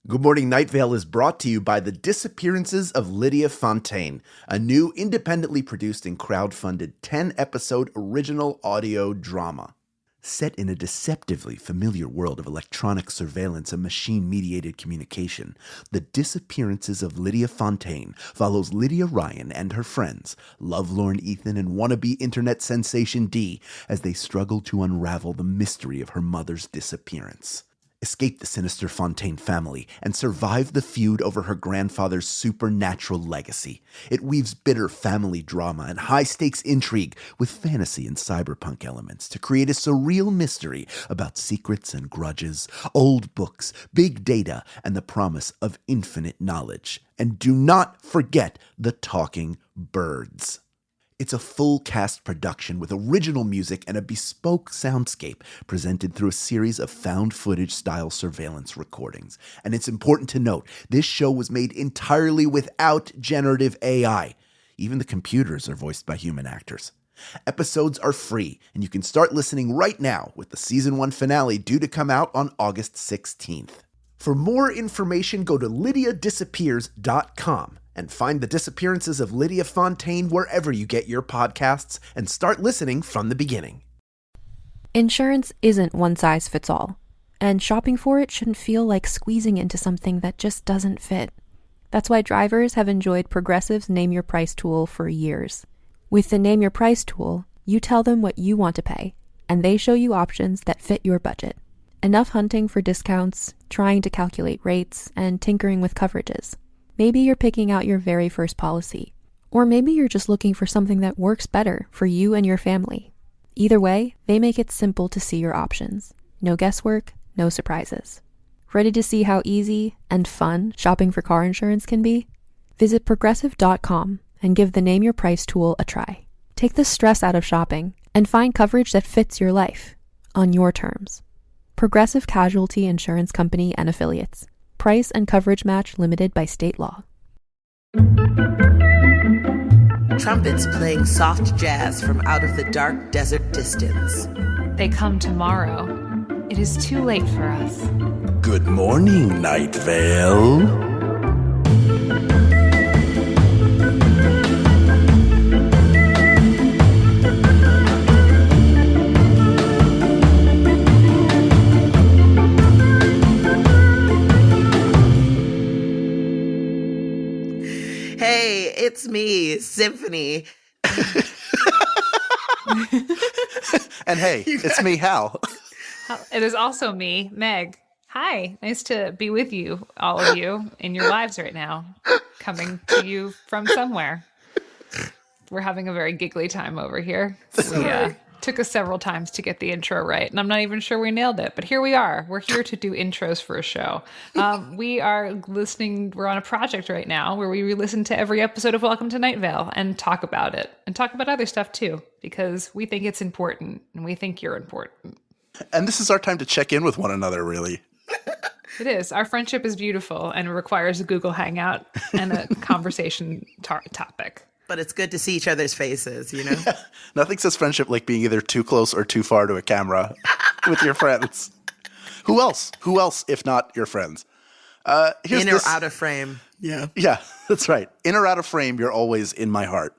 Good Morning Night Vale is brought to you by The Disappearances of Lydia Fontaine, a new independently produced and crowdfunded 10-episode original audio drama. Set in a deceptively familiar world of electronic surveillance and machine-mediated communication, The Disappearances of Lydia Fontaine follows Lydia Ryan and her friends, lovelorn Ethan and wannabe internet sensation Dee, as they struggle to unravel the mystery of her mother's disappearance. Escape the sinister Fontaine family, and survive the feud over her grandfather's supernatural legacy. It weaves bitter family drama and high-stakes intrigue with fantasy and cyberpunk elements to create a surreal mystery about secrets and grudges, old books, big data, and the promise of infinite knowledge. And do not forget the talking birds. It's a full-cast production with original music and a bespoke soundscape presented through a series of found-footage-style surveillance recordings. And it's important to note, this show was made entirely without generative AI. Even the computers are voiced by human actors. Episodes are free, and you can start listening right now with the Season 1 finale due to come out on August 16th. For more information, go to lydiadisappears.com. and find The Disappearances of Lydia Fontaine wherever you get your podcasts and start listening from the beginning. Insurance isn't one size fits all, and shopping for it shouldn't feel like squeezing into something that just doesn't fit. That's why drivers have enjoyed Progressive's Name Your Price tool for years. With the Name Your Price tool, you tell them what you want to pay, and they show you options that fit your budget. Enough hunting for discounts, trying to calculate rates, and tinkering with coverages. Maybe you're picking out your very first policy, or maybe you're just looking for something that works better for you and your family. Either way, they make it simple to see your options. No guesswork, no surprises. Ready to see how easy and fun shopping for car insurance can be? Visit Progressive.com and give the Name Your Price tool a try. Take the stress out of shopping and find coverage that fits your life, on your terms. Progressive Casualty Insurance Company and Affiliates. Price and coverage match limited by state law. Trumpets playing soft jazz from out of the dark desert distance. They come tomorrow. It is too late for us. Good morning, Night Vale. Hey, it's me, Symphony. And hey, it's me, Hal. It is also me, Meg. Hi, nice to be with you, all of you, in your lives right now, coming to you from somewhere. We're having a very giggly time over here. We took us several times to get the intro right, and I'm not even sure we nailed it, but here we are. We're here to do intros for a show. We're on a project right now where we re-listen to every episode of Welcome to Night Vale and talk about it, and talk about other stuff too, because we think it's important, and we think you're important. And this is our time to check in with one another, really. It is. Our friendship is beautiful, and it requires a Google Hangout and a conversation topic. But it's good to see each other's faces, you know? Nothing says friendship like being either too close or too far to a camera with your friends. Who else? Who else if not your friends? In or out of frame. Yeah. Yeah, that's right. In or out of frame, you're always in my heart.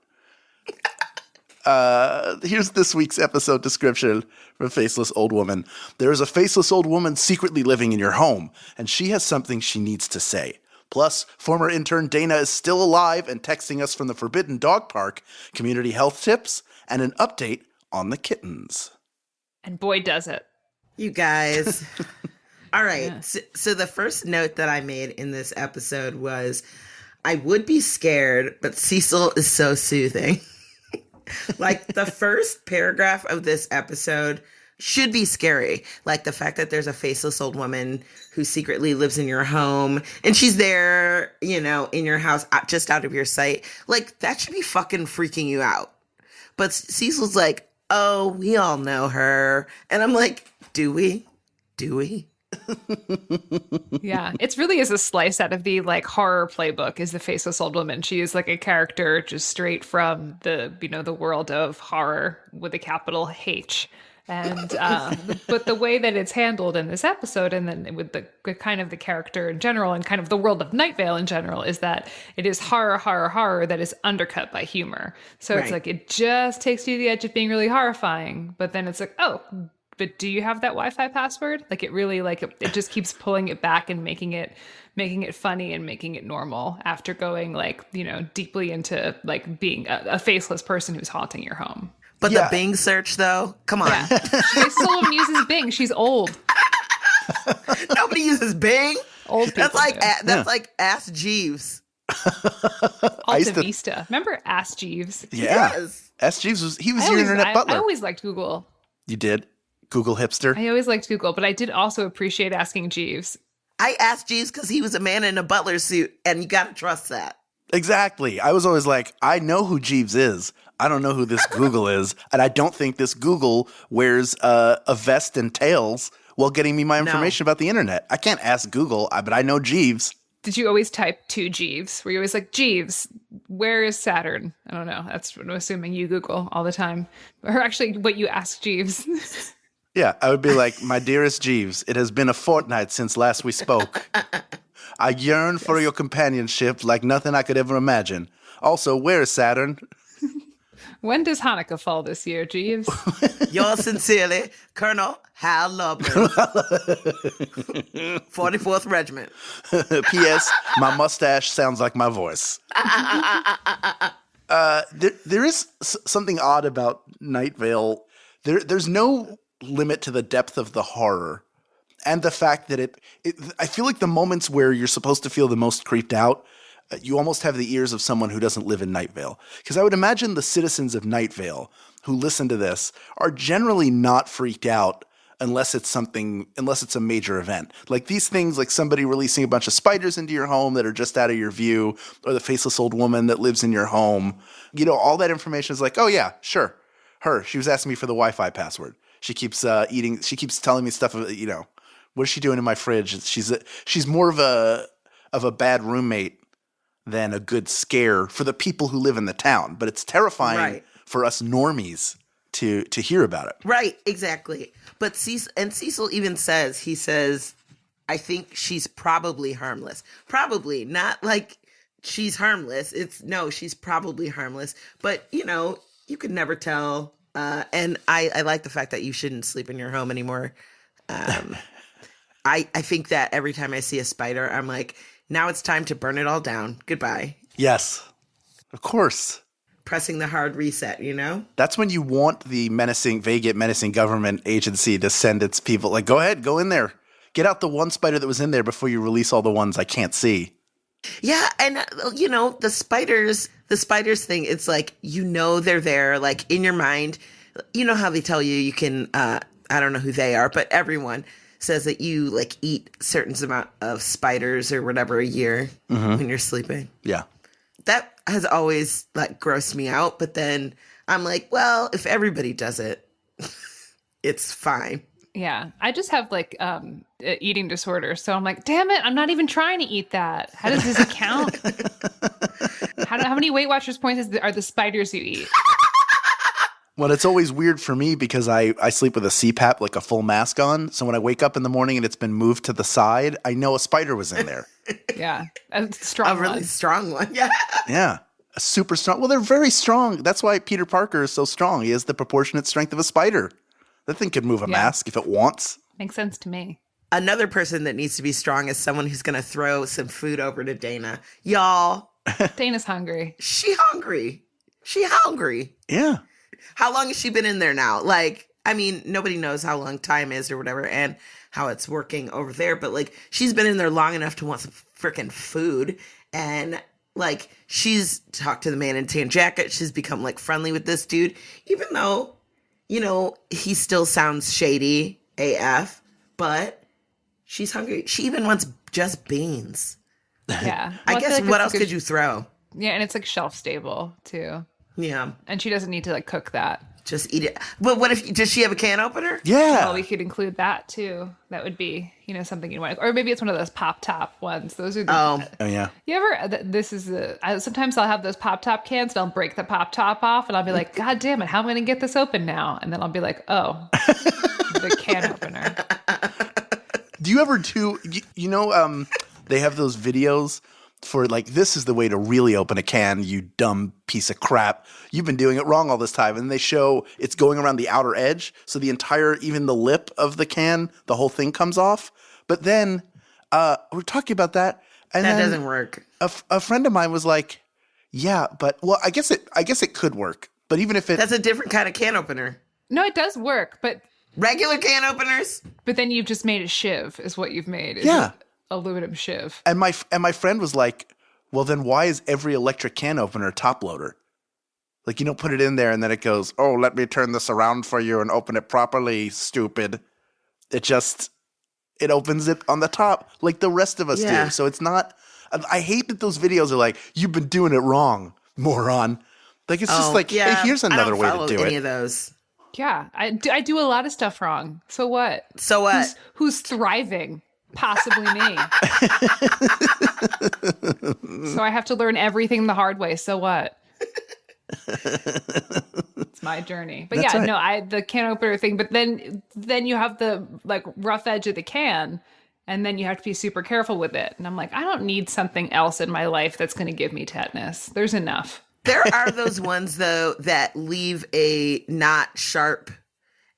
Here's this week's episode description from Faceless Old Woman. There is a faceless old woman secretly living in your home, and she has something she needs to say. Plus, former intern Dana is still alive and texting us from the Forbidden Dog Park, community health tips, and an update on the kittens. And boy, does it. You guys. All right. Yeah. So the first note that I made in this episode was, I would be scared, but Cecil is so soothing. Like, the first paragraph of this episode should be scary. Like the fact that there's a faceless old woman who secretly lives in your home and she's there, you know, in your house, just out of your sight. Like, that should be fucking freaking you out. But Cecil's like, oh, we all know her. And I'm like, do we? Do we? Yeah, it's really is a slice out of the like horror playbook is the faceless old woman. She is like a character just straight from the, you know, the world of horror with a capital H. And but the way that it's handled in this episode, and then with the kind of the character in general, and kind of the world of Night Vale in general, is that it is horror that is undercut by humor. So it's like it just takes you to the edge of being really horrifying, but then it's like, oh, but do you have that Wi-Fi password? Like it really it just keeps pulling it back and making it funny and making it normal after going deeply into like being a faceless person who's haunting your home. But the Bing search, though, come on. Yeah. Faceless Woman uses Bing. She's old. Nobody uses Bing. Old people. That's like Ask Jeeves. Alta Vista. Remember Ask Jeeves? Yeah. Yes. Ask Jeeves was your internet butler. I always liked Google. You did? Google hipster? I always liked Google, but I did also appreciate asking Jeeves. I asked Jeeves because he was a man in a butler suit, and you got to trust that. Exactly. I was always like, I know who Jeeves is. I don't know who this Google is. And I don't think this Google wears a vest and tails while getting me my information about the internet. I can't ask Google, but I know Jeeves. Did you always type to Jeeves? Were you always like, Jeeves, where is Saturn? I don't know. That's what I'm assuming you Google all the time. Or actually what you ask Jeeves. Yeah, I would be like, my dearest Jeeves, it has been a fortnight since last we spoke. I yearn for your companionship like nothing I could ever imagine. Also, where is Saturn? When does Hanukkah fall this year, Jeeves? Yours sincerely, Colonel Hal Lublin, 44th Regiment. P.S. My mustache sounds like my voice. There is something odd about Night Vale. There's no limit to the depth of the horror. And the fact that I feel like the moments where you're supposed to feel the most creeped out, you almost have the ears of someone who doesn't live in Night Vale. Because I would imagine the citizens of Night Vale who listen to this are generally not freaked out unless it's a major event. Like these things, like somebody releasing a bunch of spiders into your home that are just out of your view, or the faceless old woman that lives in your home. All that information is like, oh yeah, sure. Her, she was asking me for the Wi-Fi password. She keeps she keeps telling me stuff, what is she doing in my fridge? She's more of a bad roommate than a good scare for the people who live in the town. But it's terrifying for us normies to hear about it. Right, exactly. But Cecil even says, I think she's probably harmless. Probably, not like she's harmless. She's probably harmless. But, you could never tell. And I like the fact that you shouldn't sleep in your home anymore. I think that every time I see a spider, I'm like, now it's time to burn it all down. Goodbye. Yes, of course. Pressing the hard reset, That's when you want the vague menacing government agency to send its people. Like, go ahead, go in there. Get out the one spider that was in there before you release all the ones I can't see. Yeah, and, the spiders thing, it's like, they're there, like, in your mind. You know how they tell you can, I don't know who they are, but everyone says that you like eat certain amount of spiders or whatever a year when you're sleeping. Yeah. That has always like grossed me out. But then I'm like, well, if everybody does it, it's fine. Yeah. I just have like eating disorder. So I'm like, damn it, I'm not even trying to eat that. Does it count? How many Weight Watchers points are the spiders you eat? Well, it's always weird for me because I sleep with a CPAP, like a full mask on. So when I wake up in the morning and it's been moved to the side, I know a spider was in there. Yeah. A strong really strong one. Yeah. Yeah. A super strong. Well, they're very strong. That's why Peter Parker is so strong. He has the proportionate strength of a spider. That thing could move a mask if it wants. Makes sense to me. Another person that needs to be strong is someone who's going to throw some food over to Dana. Y'all. Dana's hungry. She hungry. Yeah. How long has she been in there now? Like, I mean, nobody knows how long time is or whatever and how it's working over there. But, like, she's been in there long enough to want some freaking food. And, like, she's talked to the man in tan jacket. She's become, like, friendly with this dude. Even though, he still sounds shady AF. But she's hungry. She even wants just beans. Yeah. Well, I guess what else could you throw? Yeah, and it's, like, shelf stable, too. Yeah. And she doesn't need to, like, cook that. Just eat it. But what if, does she have a can opener? Yeah. Well, we could include that too. That would be, something you want. Or maybe it's one of those pop top ones. Those are the. Oh, Yeah. You ever? This is sometimes I'll have those pop top cans and I'll break the pop top off and I'll be like, God damn it, how am I gonna get this open now? And then I'll be like, oh, the can opener. Do you ever do? They have those videos for like, this is the way to really open a can, you dumb piece of crap. You've been doing it wrong all this time. And they show it's going around the outer edge. So the entire, even the lip of the can, the whole thing comes off. But then we're talking about that. And that then doesn't work. A friend of mine was like, yeah, but well, I guess it could work. But even if That's a different kind of can opener. No, it does work, but Regular can openers? But then you've just made a shiv, is what you've made. Yeah. Aluminum shiv. And my friend was like, well, then why is every electric can opener top loader? Like, you don't put it in there and then it goes, oh, let me turn this around for you and open it properly, stupid. It opens it on the top like the rest of us do. So it's not, I hate that those videos are like, you've been doing it wrong, moron. Like, it's just like, hey, here's another way to do any it. of those. Yeah, I do a lot of stuff wrong. So what? So what? Who's thriving? Possibly me. So I have to learn everything the hard way. So what? It's my journey. But the can opener thing. But then you have the like rough edge of the can, and then you have to be super careful with it. And I'm like, I don't need something else in my life that's going to give me tetanus. There's enough. There are those ones though that leave a not sharp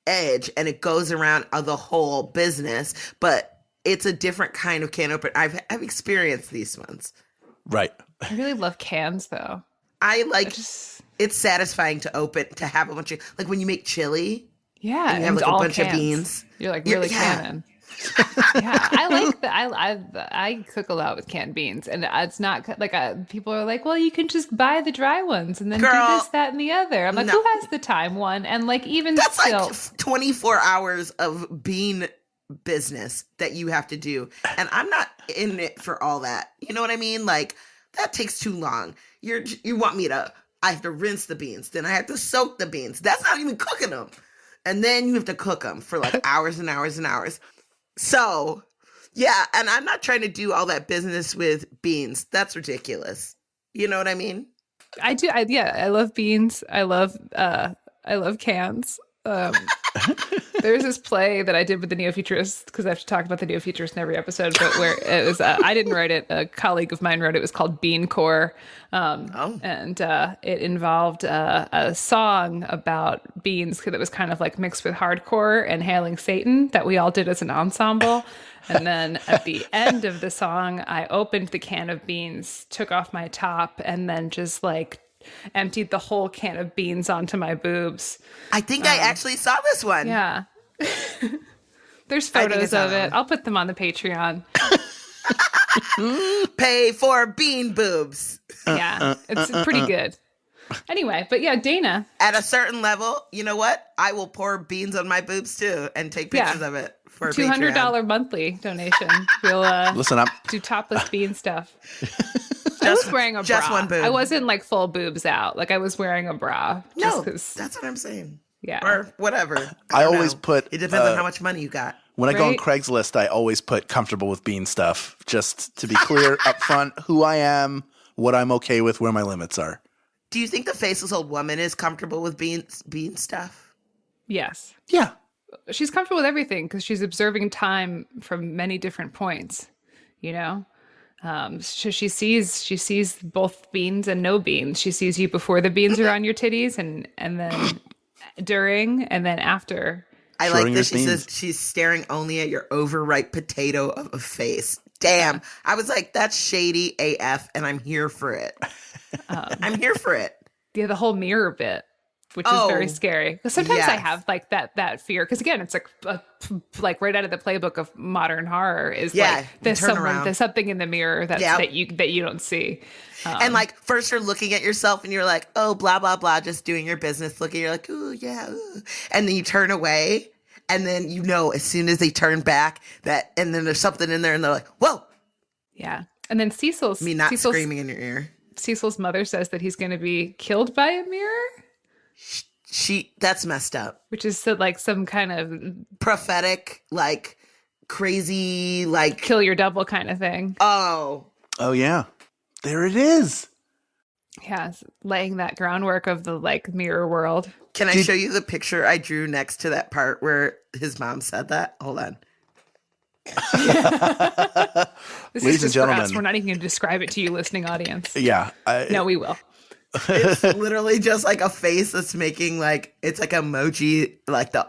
edge, and it goes around the whole business, but it's a different kind of can opener. I've experienced these ones. Right. I really love cans though. It's satisfying to have a bunch of, like when you make chili. Yeah. And you have like a bunch of beans. You're like really canning. Yeah, I like that. I cook a lot with canned beans, and it's not like people are like, well, you can just buy the dry ones and then do this, that, and the other. I'm like, who has the time? One, and like even that's still, like 24 hours of bean business that you have to do, and I'm not in it for all that. You know what I mean? Like that takes too long. You want me to? I have to rinse the beans, then I have to soak the beans. That's not even cooking them, and then you have to cook them for like hours and hours and hours. So, yeah, and I'm not trying to do all that business with beans. That's ridiculous. You know what I mean? I do. I love beans. I love cans. There's this play that I did with the Neo-Futurists, because I have to talk about the Neo-Futurists in every episode, but where it was, I didn't write it. A colleague of mine wrote it. It was called Bean Core. And it involved a song about beans that was kind of like mixed with hardcore and hailing Satan that we all did as an ensemble. And then at the end of the song, I opened the can of beans, took off my top, and then just like emptied the whole can of beans onto my boobs. I think I actually saw this one. Yeah. There's photos of it. I'll put them on the Patreon. Pay for bean boobs. Yeah, it's pretty good. Anyway, but yeah, Dana. At a certain level, you know what? I will pour beans on my boobs too and take pictures of it for $200 monthly donation. We'll listen up. Do topless bean stuff. I was wearing a bra. Just one boob. I wasn't like full boobs out. Like I was wearing a bra. No, that's what I'm saying. Yeah. Or whatever. I always put... It depends on how much money you got. When I go on Craigslist, I always put comfortable with bean stuff, just to be clear up front who I am, what I'm okay with, where my limits are. Do you think the Faceless Old Woman is comfortable with bean stuff? Yes. Yeah. She's comfortable with everything because she's observing time from many different points, you know? So she sees both beans and no beans. She sees you before the beans are on your titties and then during and then after. I like this. She says she's staring only at your overripe potato of a face. Damn. I was like, that's shady AF, and I'm here for it. I'm here for it. Yeah, the whole mirror bit, which is very scary. Because sometimes I have like that fear. Because again, it's like right out of the playbook of modern horror is like there's something in the mirror that you don't see. And like first you're looking at yourself and you're like, oh, blah, blah, blah, just doing your business, looking, you're like, ooh, yeah, ooh. And then you turn away and then you know as soon as they turn back and then there's something in there and they're like, whoa. Yeah. And then Cecil's screaming in your ear. Cecil's mother says that he's going to be killed by a mirror. That's messed up. Which is so, like some kind of Prophetic, like crazy, like kill your double kind of thing. Oh yeah. There it is. Yeah, it's laying that groundwork of the like mirror world. Can I show you the picture I drew next to that part where his mom said that? Hold on. This Ladies is just and gentlemen. for us. We're not even going to describe it to you, listening audience. Yeah. No, we will. It's literally just like a face that's making like, it's like emoji, like the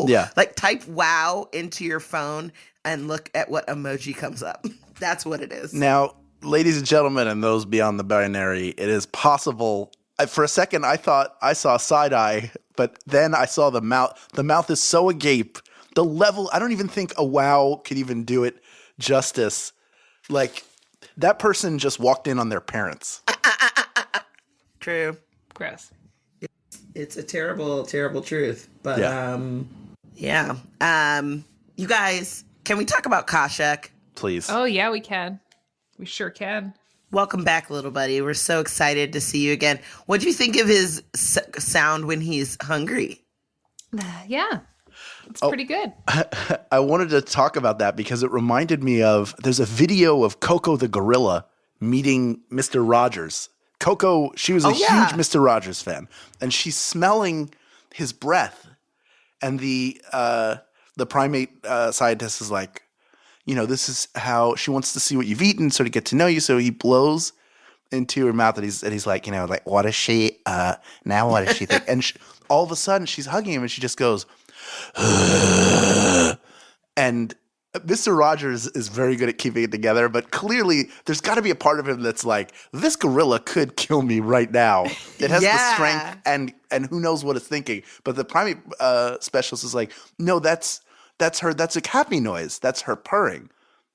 Yeah. like type wow into your phone and look at what emoji comes up. That's what it is. Now, ladies and gentlemen, and those beyond the binary, it is possible. For a second, I thought I saw side eye, but then I saw the mouth. The mouth is so agape. The level, I don't even think a wow could even do it justice. Like, that person just walked in on their parents. True. Gross. It's a terrible, terrible truth. But Yeah. you guys, can we talk about Kashek? Please. Oh, yeah, we can. We sure can. Welcome back, little buddy. We're so excited to see you again. What do you think of his sound when he's hungry? Yeah. It's pretty good. I wanted to talk about that because it reminded me of, there's a video of Coco the gorilla meeting Mr. Rogers. Coco, she was a huge Mr. Rogers fan, and she's smelling his breath. And the primate scientist is like, you know, this is how she wants to see what you've eaten, sort of get to know you. So he blows into her mouth, and he's like, you know, like, what is she? Now what does she think? And all of a sudden, she's hugging him, and she just goes, and Mr. Rogers is very good at keeping it together, but clearly there's got to be a part of him that's like, this gorilla could kill me right now. It has the strength, and who knows what it's thinking. But the primate specialist is like, no, that's her. That's a happy noise. That's her purring.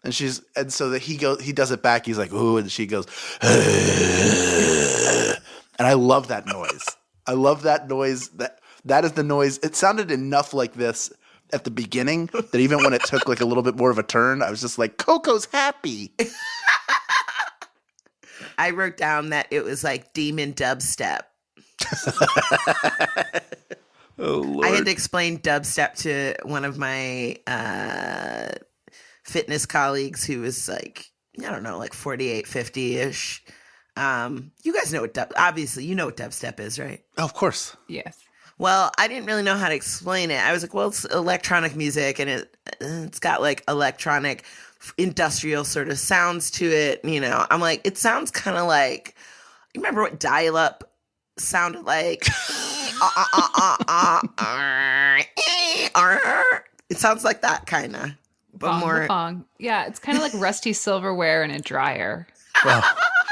And so that he does it back. He's like, ooh, and she goes, and I love that noise. I love that noise. That is the noise. It sounded enough like this at the beginning that even when it took like a little bit more of a turn, I was just like, Coco's happy. I wrote down that it was like demon dubstep. Oh, Lord. I had to explain dubstep to one of my fitness colleagues who was like, I don't know, like 48, 50-ish. You guys know obviously you know what dubstep is, right? Oh, of course. Yes. Well, I didn't really know how to explain it. I was like, well, it's electronic music, and it's got like electronic industrial sort of sounds to it. You know, I'm like, it sounds kind of like, you remember what dial-up sounded like? It sounds like that kind of, but Bong, more. bong. Yeah, it's kind of like rusty silverware in a dryer. Wow.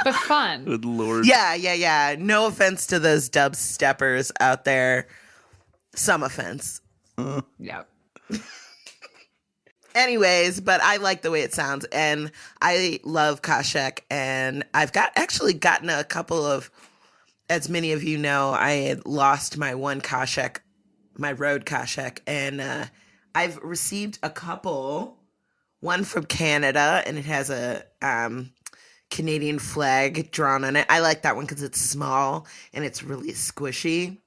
But fun. Good Lord. Yeah. No offense to those dubsteppers out there. Some offense. Yeah. Anyways, but I like the way it sounds, and I love Kashek, and I've gotten a couple of, as many of you know, I had lost my one Kashek, my road Kashek, and I've received a couple, one from Canada, and it has a Canadian flag drawn on it. I like that one because it's small and it's really squishy.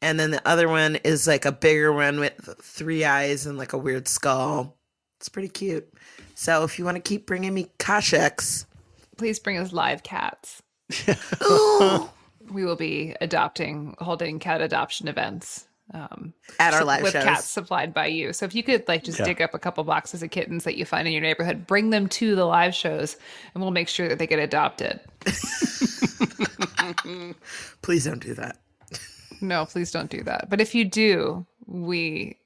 And then the other one is like a bigger one with 3 eyes and like a weird skull. It's pretty cute. So if you want to keep bringing me Kasheks, Please bring us live cats. We will be holding cat adoption events. at our live with shows. cats supplied by you. So if you could dig up a couple boxes of kittens that you find in your neighborhood, bring them to the live shows, and we'll make sure that they get adopted. Please don't do that. No, please don't do that. But if you do, If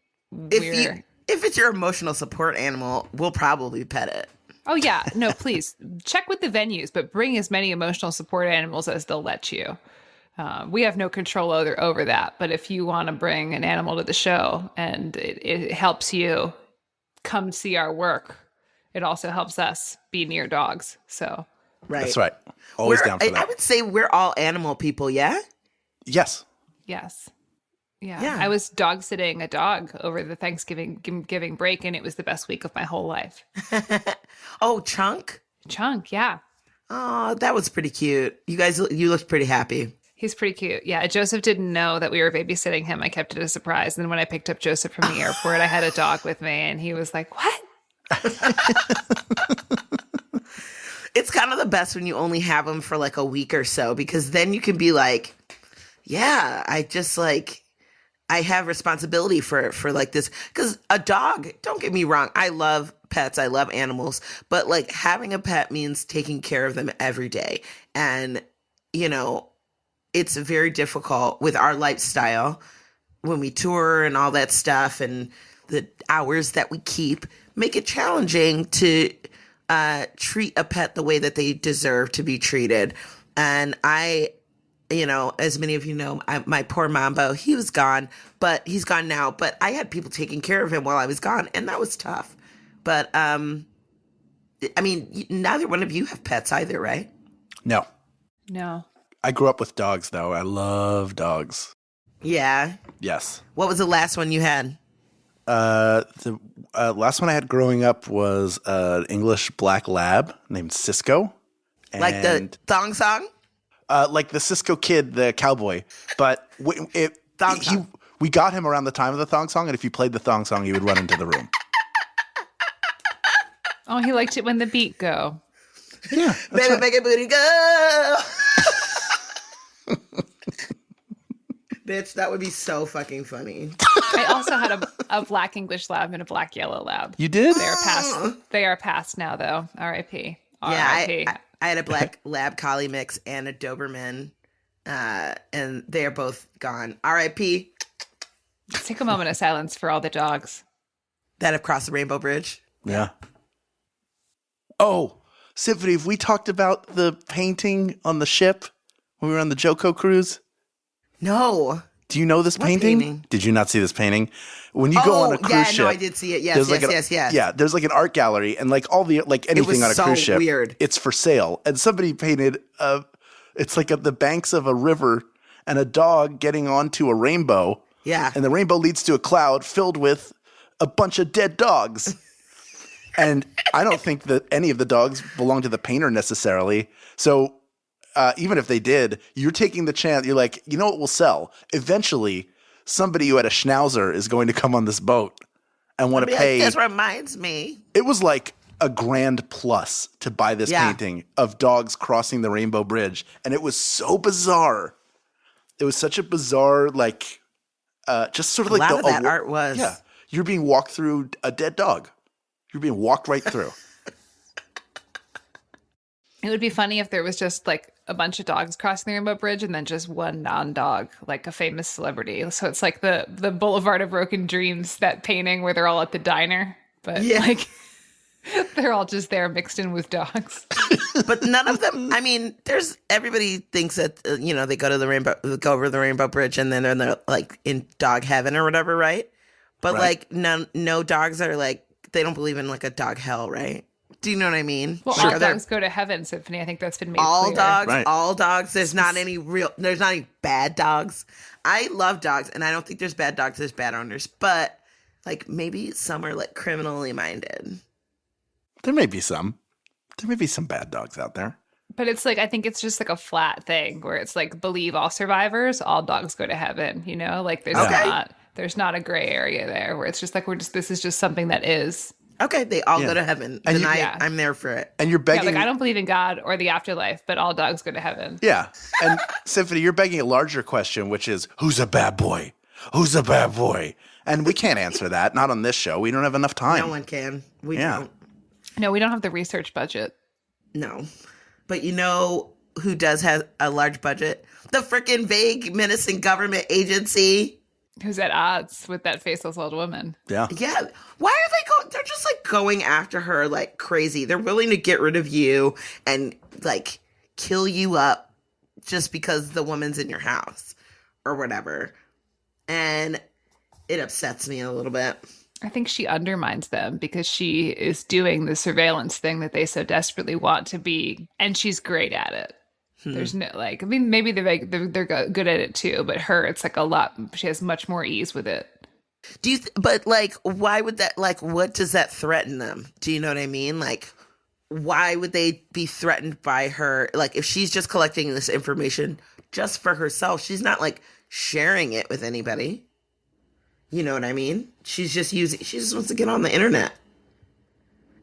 it's your emotional support animal, we'll probably pet it. Oh yeah, no, please check with the venues, but bring as many emotional support animals as they'll let you. We have no control over that, but if you want to bring an animal to the show and it helps you come see our work, it also helps us be near dogs. So Right. That's right. Always down for I that. would say we're all animal people, yeah? Yes. yes. Yeah. I was dog sitting a dog over the Thanksgiving break, and it was the best week of my whole life. Oh, Chunk? Chunk, yeah. Oh, that was pretty cute. You looked pretty happy. He's pretty cute. Yeah, Joseph didn't know that we were babysitting him. I kept it a surprise. And then when I picked up Joseph from the airport, I had a dog with me, and he was like, "What?" It's kind of the best when you only have them for like a week or so, because then you can be like, yeah, I have responsibility for like this. Because a dog, don't get me wrong, I love pets, I love animals, but like having a pet means taking care of them every day. And, you know, it's very difficult with our lifestyle when we tour and all that stuff, and the hours that we keep make it challenging to treat a pet the way that they deserve to be treated. And I, you know, as many of you know, my poor Mambo, he was gone, but he's gone now. But I had people taking care of him while I was gone, and that was tough. But, I mean, neither one of you have pets either, right? No. No. I grew up with dogs, though. I love dogs. Yeah. Yes. What was the last one you had? The last one I had growing up was an English black lab named Cisco. Like the thong song? Like the Cisco Kid, the cowboy. But we got him around the time of the thong song, and if you played the thong song, he would run into the room. Oh, he liked it when the beat go. Yeah. Baby, right. make it booty go. Bitch, that would be so fucking funny. I also had a black English lab and a black yellow lab. You did? They are past now, though. R.I.P. Yeah, R.I.P. I had a black lab collie mix and a Doberman, and they are both gone. R.I.P. Let's take a moment of silence for all the dogs that have crossed the Rainbow Bridge. Yeah. Oh, Symphony, have we talked about the painting on the ship when we were on the Joko cruise? No. Do you know this painting? Did you not see this painting? When you go on a cruise ship. No, I did see it. Yes. Yeah, there's like an art gallery, and like all the anything on a cruise ship, weird. It's for sale. And somebody painted it's like the banks of a river and a dog getting onto a rainbow. Yeah. And the rainbow leads to a cloud filled with a bunch of dead dogs. And I don't think that any of the dogs belong to the painter necessarily. So even if they did, you're taking the chance. You're like, you know what will sell? Eventually, somebody who had a schnauzer is going to come on this boat and want to pay. This reminds me. It was like a grand plus to buy this painting of dogs crossing the Rainbow Bridge. And it was so bizarre. It was such a bizarre, like, just sort of like a lot of that art was. Yeah. You're being walked through a dead dog. You're being walked right through. It would be funny if there was just like a bunch of dogs crossing the Rainbow Bridge and then just one non-dog, like a famous celebrity. So it's like the Boulevard of Broken Dreams, that painting where they're all at the diner, but like they're all just there mixed in with dogs. But none of them. I mean, everybody thinks that they go over the Rainbow Bridge and then they're like in dog heaven or whatever, right? But like no dogs are like, they don't believe in like a dog hell, right? Do you know what I mean? Well, all dogs go to heaven, Symphony. I think that's been made all clear. All dogs. There's not any bad dogs. I love dogs, and I don't think there's bad dogs. There's bad owners, but like maybe some are like criminally minded. There may be some. There may be some bad dogs out there. But it's like, I think it's just like a flat thing where it's like, believe all survivors, all dogs go to heaven. You know, like there's not a gray area there where it's just like this is just something that is. Okay, they all go to heaven. And I'm there for it. And you're begging. Yeah, like I don't believe in God or the afterlife, but all dogs go to heaven. Yeah. And Symphony, you're begging a larger question, which is, who's a bad boy? Who's a bad boy? And we can't answer that. Not on this show. We don't have enough time. No one can. We don't. No, we don't have the research budget. No. But you know who does have a large budget? The freaking vague, menacing government agency. Who's at odds with that faceless old woman. Yeah. Yeah. Why are they going? They're just like going after her like crazy. They're willing to get rid of you and like kill you up just because the woman's in your house or whatever. And it upsets me a little bit. I think she undermines them because she is doing the surveillance thing that they so desperately want to be. And she's great at it. There's no like, I mean, maybe they're good at it too, but her, it's like a lot. She has much more ease with it. But like, why would that, like, what does that threaten them? Do you know what I mean? Like, why would they be threatened by her? Like, if she's just collecting this information just for herself, she's not like sharing it with anybody. You know what I mean? She just wants to get on the internet.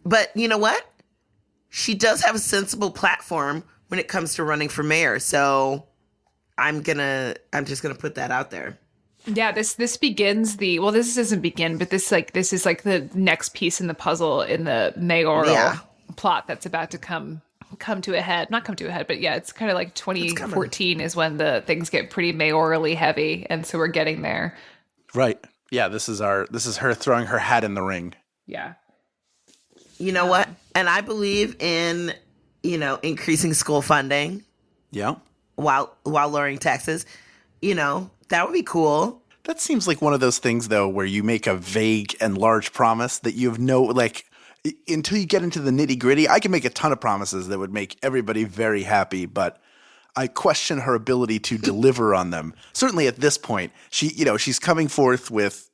But you know what? She does have a sensible platform when it comes to running for mayor. So I'm just gonna put that out there. Yeah, this begins this doesn't begin, but this is like the next piece in the puzzle in the mayoral plot that's about to come to a head. Not come to a head, but yeah, it's kind of like 2014 is when the things get pretty mayorally heavy, and so we're getting there. Right. Yeah, this is her throwing her hat in the ring. Yeah. You know what? And I believe in, increasing school funding. Yeah. While lowering taxes. That would be cool. That seems like one of those things, though, where you make a vague and large promise that you have until you get into the nitty gritty. I can make a ton of promises that would make everybody very happy, but I question her ability to deliver on them. Certainly at this point, she's coming forth with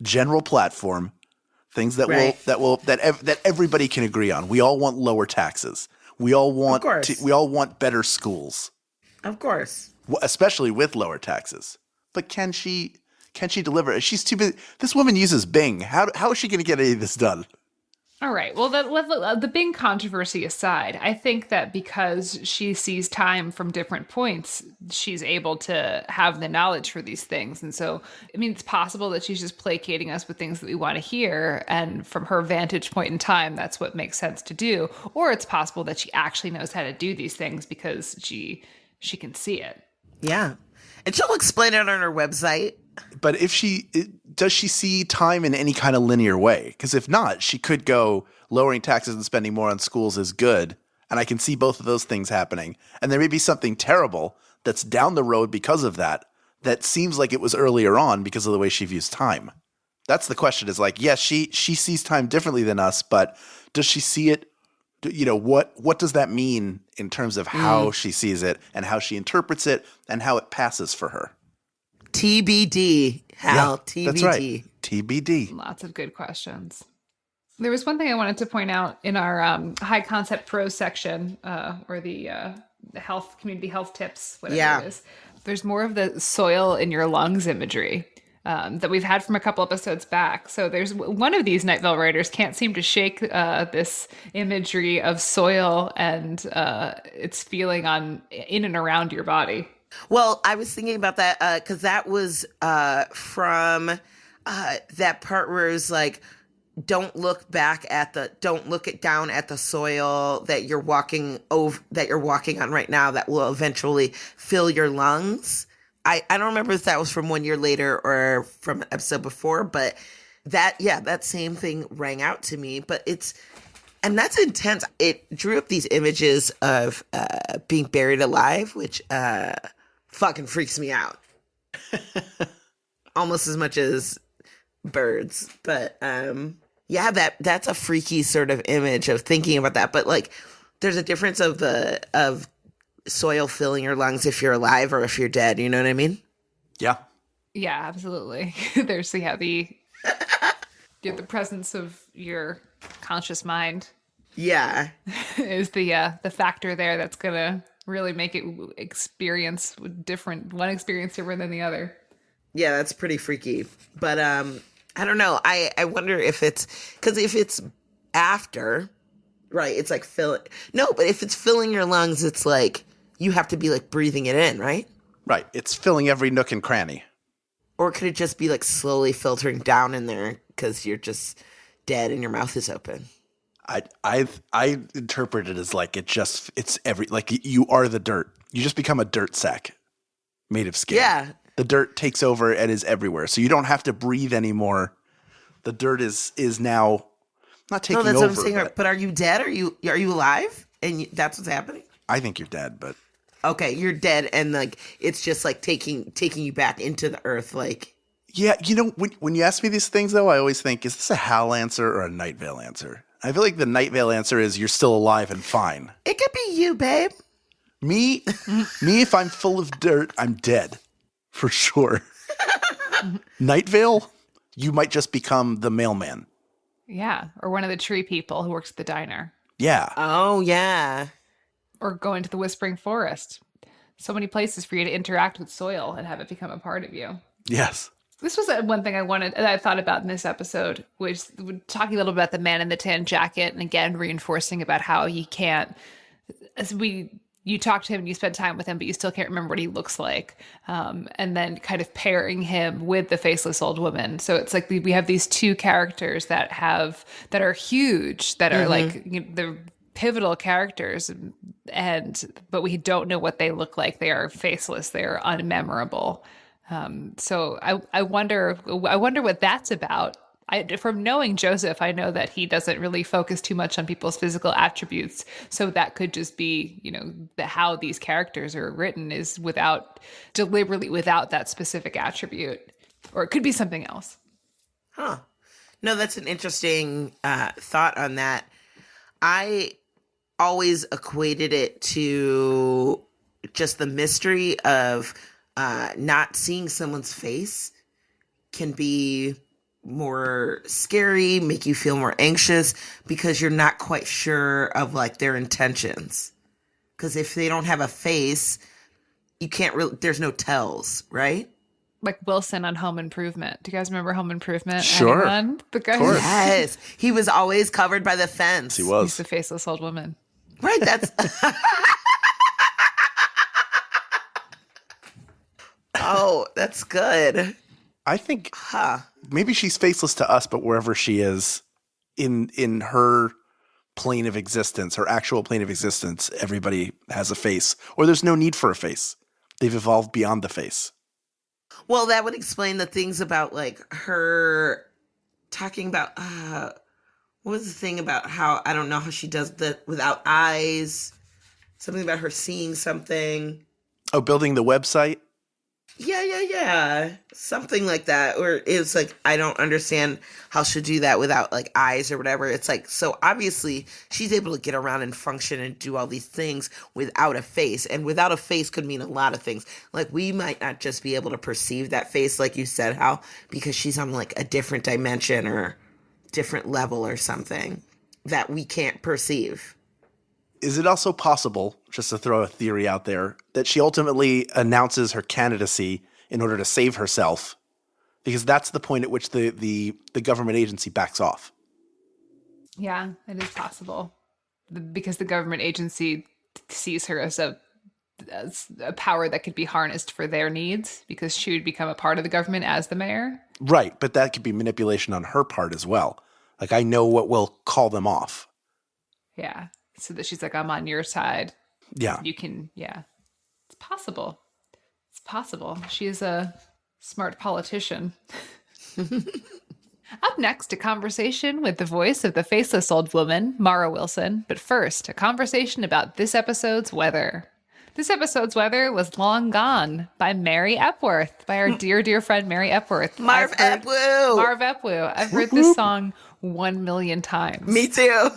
general platform things that everybody can agree on. We all want lower taxes. We all want better schools. Of course. Especially with lower taxes. But can she deliver? She's too busy. This woman uses Bing. How is she going to get any of this done? All right. Well, the Bing controversy aside, I think that because she sees time from different points, she's able to have the knowledge for these things. And so, I mean, it's possible that she's just placating us with things that we want to hear. And from her vantage point in time, that's what makes sense to do. Or it's possible that she actually knows how to do these things because she can see it. Yeah. And she'll explain it on her website. But does she see time in any kind of linear way? Because if not, she could go lowering taxes and spending more on schools is good. And I can see both of those things happening. And there may be something terrible that's down the road because of that seems like it was earlier on because of the way she views time. That's the question, is like, yes, she sees time differently than us, but does she see it? What does that mean in terms of how she sees it and how she interprets it and how it passes for her? TBD, Hal. TBD. That's right. TBD. Lots of good questions. There was one thing I wanted to point out in our high concept prose section, or the community health tips, whatever it is. There's more of the soil in your lungs imagery that we've had from a couple episodes back. So there's one of these Night Vale writers can't seem to shake this imagery of soil and its feeling in and around your body. Well, I was thinking about that because that was from that part where it was like, don't look down at the soil that you're walking on right now that will eventually fill your lungs. I don't remember if that was from 1 year later or from an episode before, but that same thing rang out to me. But and that's intense. It drew up these images of being buried alive, which fucking freaks me out. Almost as much as birds. But that's a freaky sort of image of thinking about that. But like, there's a difference of soil filling your lungs if you're alive or if you're dead. You know what I mean? Yeah. Yeah, absolutely. There's the presence of your conscious mind. Yeah. Is the factor there that's gonna really make it one experience different than the other. Yeah, that's pretty freaky. But I don't know. I wonder if it's because if it's after, right? It's like but if it's filling your lungs, it's like you have to be like breathing it in, right? Right. It's filling every nook and cranny. Or could it just be like slowly filtering down in there because you're just dead and your mouth is open? I interpret it as like you are the dirt. You just become a dirt sack made of skin. Yeah. The dirt takes over and is everywhere. So you don't have to breathe anymore. The dirt is now not taking over. No, that's what I'm saying. But are you dead? Are you alive? And that's what's happening? I think you're dead, but okay, you're dead, and like it's just like taking you back into the earth, like. Yeah, when you ask me these things though, I always think, is this a Hal answer or a Night Vale answer? I feel like the Night Vale answer is you're still alive and fine. It could be you, babe. Me, if I'm full of dirt, I'm dead. For sure. Night Vale, you might just become the mailman. Yeah, or one of the tree people who works at the diner. Yeah. Oh, yeah. Or going to the Whispering Forest. So many places for you to interact with soil and have it become a part of you. Yes. This was one thing I thought about in this episode, which talking a little bit about the man in the tan jacket, and again reinforcing about how he can't. You talk to him and you spend time with him, but you still can't remember what he looks like. And then kind of pairing him with the faceless old woman. So it's like we have these two characters that are huge, that are like the pivotal characters, but we don't know what they look like. They are faceless. They are unmemorable. So I wonder what that's about. From knowing Joseph, I know that he doesn't really focus too much on people's physical attributes. So that could just be, how these characters are written is deliberately without that specific attribute, or it could be something else. Huh. No, that's an interesting thought on that. I always equated it to just the mystery of not seeing someone's face can be more scary, make you feel more anxious because you're not quite sure of like their intentions. Because if they don't have a face, you can't really, there's no tells, right? Like Wilson on Home Improvement. Do you guys remember Home Improvement? Sure. Anyone? The guy Yes. He was always covered by the fence. He He's was. the faceless old woman. Right, that's... Oh, that's good. I think Huh. maybe she's faceless to us, but wherever she is in her plane of existence, her actual plane of existence, everybody has a face, or there's no need for a face. They've evolved beyond the face. Well, that would explain the things about like her talking about what was the thing about how I don't know how she does that without eyes. Something about her seeing something. Oh, building the website? Yeah. Something like that. Or it's like, I don't understand how she'll do that without like eyes or whatever. It's like, so obviously she's able to get around and function and do all these things without a face. And without a face could mean a lot of things. Like we might not just be able to perceive that face, like you said, Hal, because she's on like a different dimension or different level or something that we can't perceive. Is it also possible, just to throw a theory out there, that she ultimately announces her candidacy in order to save herself? Because that's the point at which the government agency backs off. Yeah, it is possible. Because the government agency sees her as a power that could be harnessed for their needs, because she would become a part of the government as the mayor. Right, but that could be manipulation on her part as well. Like, I know what will call them off. Yeah. So that she's like, I'm on your side. Yeah. You can, yeah. It's possible. It's possible. She is a smart politician. Up next, a conversation with the voice of the faceless old woman, Mara Wilson. But first, a conversation about this episode's weather. This episode's weather was Long Gone by Mary Epworth, by our dear, dear friend Mary Epworth. Marv Epworth. Marv Epworth. I've heard this song 1 million times. Me too.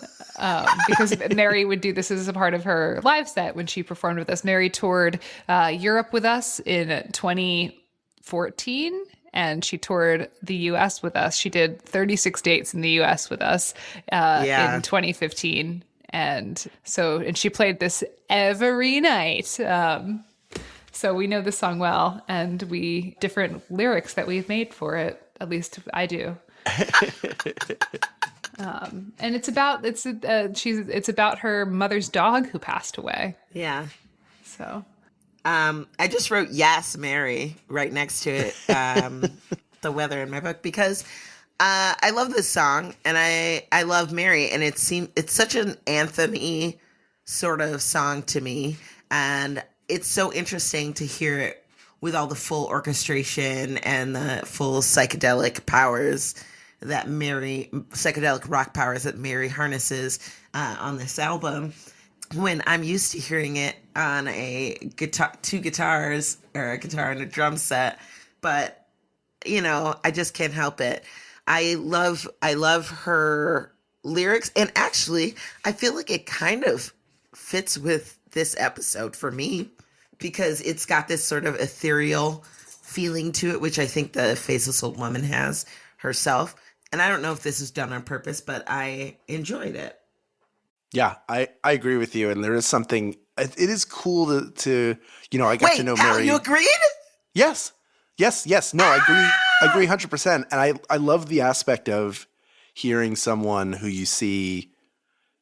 Because Mary would do this as a part of her live set when she performed with us. Mary toured Europe with us in 2014, and she toured the U.S. with us. She did 36 dates in the U.S. with us in 2015. And she played this every night. So we know the song well, and different lyrics that we've made for it. At least I do. And it's about her mother's dog who passed away. Yeah. So, I just wrote "Yes, Mary" right next to it, the weather in my book, because I love this song and I love Mary, and it's such an anthem-y sort of song to me, and it's so interesting to hear it with all the full orchestration and the full psychedelic rock powers that Mary harnesses on this album, when I'm used to hearing it on a guitar, two guitars, or a guitar and a drum set. But, I just can't help it. I love her lyrics, and actually, I feel like it kind of fits with this episode for me, because it's got this sort of ethereal feeling to it, which I think the faceless old woman has herself. And I don't know if this is done on purpose, but I enjoyed it. Yeah, I agree with you. And there is something, it is cool to I got Wait, to know Hal, Mary. you agreed? Yes. No, I agree 100%. And I love the aspect of hearing someone who you see,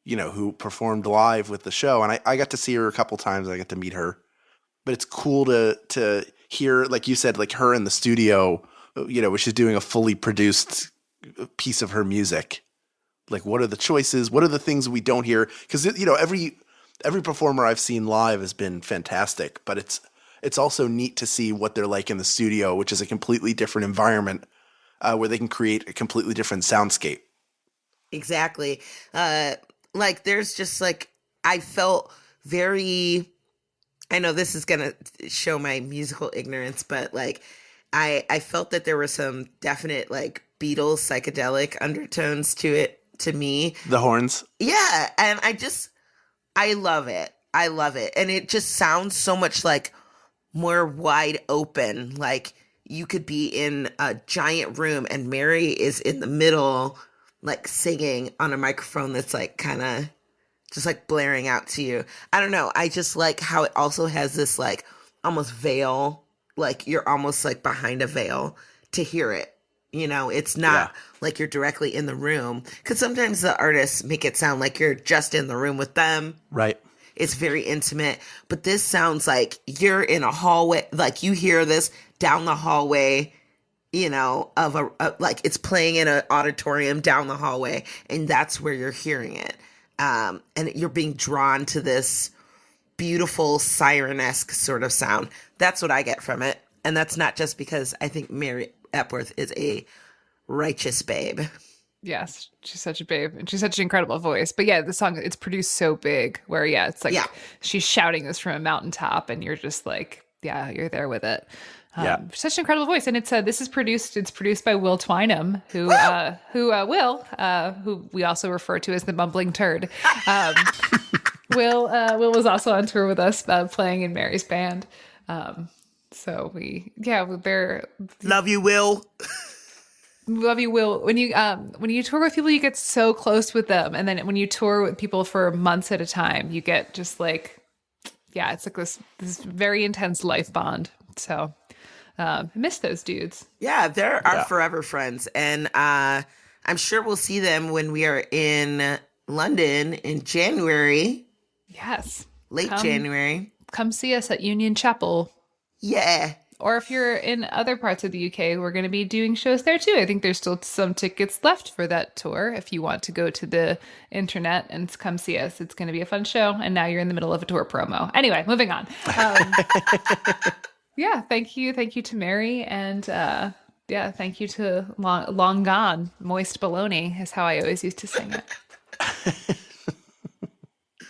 who performed live with the show. And I got to see her a couple times. I got to meet her. But it's cool to hear, like you said, like her in the studio, where she's doing a fully produced piece of her music. Like, what are the choices? What are the things we don't hear? Because, every performer I've seen live has been fantastic, but it's also neat to see what they're like in the studio, which is a completely different environment where they can create a completely different soundscape. Exactly. Like, there's just like, I felt very, I know this is going to show my musical ignorance, but like, I felt that there were some definite like Beatles psychedelic undertones to it, to me. The horns. Yeah. And I love it. I love it. And it just sounds so much like more wide open. Like you could be in a giant room and Mary is in the middle, like singing on a microphone that's like kind of just like blaring out to you. I don't know. I just like how it also has this like almost veil, like you're almost like behind a veil to hear it. It's not like you're directly in the room, because sometimes the artists make it sound like you're just in the room with them. Right. It's very intimate, but this sounds like you're in a hallway, like you hear this down the hallway, of like it's playing in an auditorium down the hallway, and that's where you're hearing it. And you're being drawn to this beautiful siren-esque sort of sound. That's what I get from it. And that's not just because I think Mary Epworth is a righteous babe. Yes, she's such a babe, and she's such an incredible voice. But yeah, the song, it's produced so big where, it's like she's shouting this from a mountaintop, and you're just like, you're there with it. Such an incredible voice. And it's produced by Will Twynham, who we also refer to as the mumbling turd. Will was also on tour with us, playing in Mary's band. So they're love you, Will. Love you, Will. When you tour with people, you get so close with them, and then when you tour with people for months at a time, you get just like, it's like this very intense life bond. So I miss those dudes. Yeah, they're our forever friends, and I'm sure we'll see them when we are in London in January. Yes, January. Come see us at Union Chapel. Yeah. Or if you're in other parts of the UK, we're going to be doing shows there too. I think there's still some tickets left for that tour. If you want to go to the internet and come see us, it's going to be a fun show. And now you're in the middle of a tour promo. Anyway, moving on. Thank you to Mary, and thank you to Long Gone. Moist Baloney is how I always used to sing it.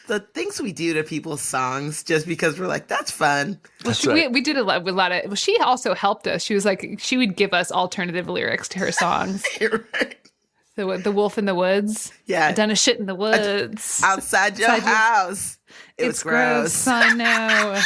The things we do to people's songs just because we're like, that's fun. Well, we did a lot of. Well, she also helped us. She was like, she would give us alternative lyrics to her songs. You're right. The Wolf in the Woods. Yeah, I done a shit in the woods outside your house. It was gross. I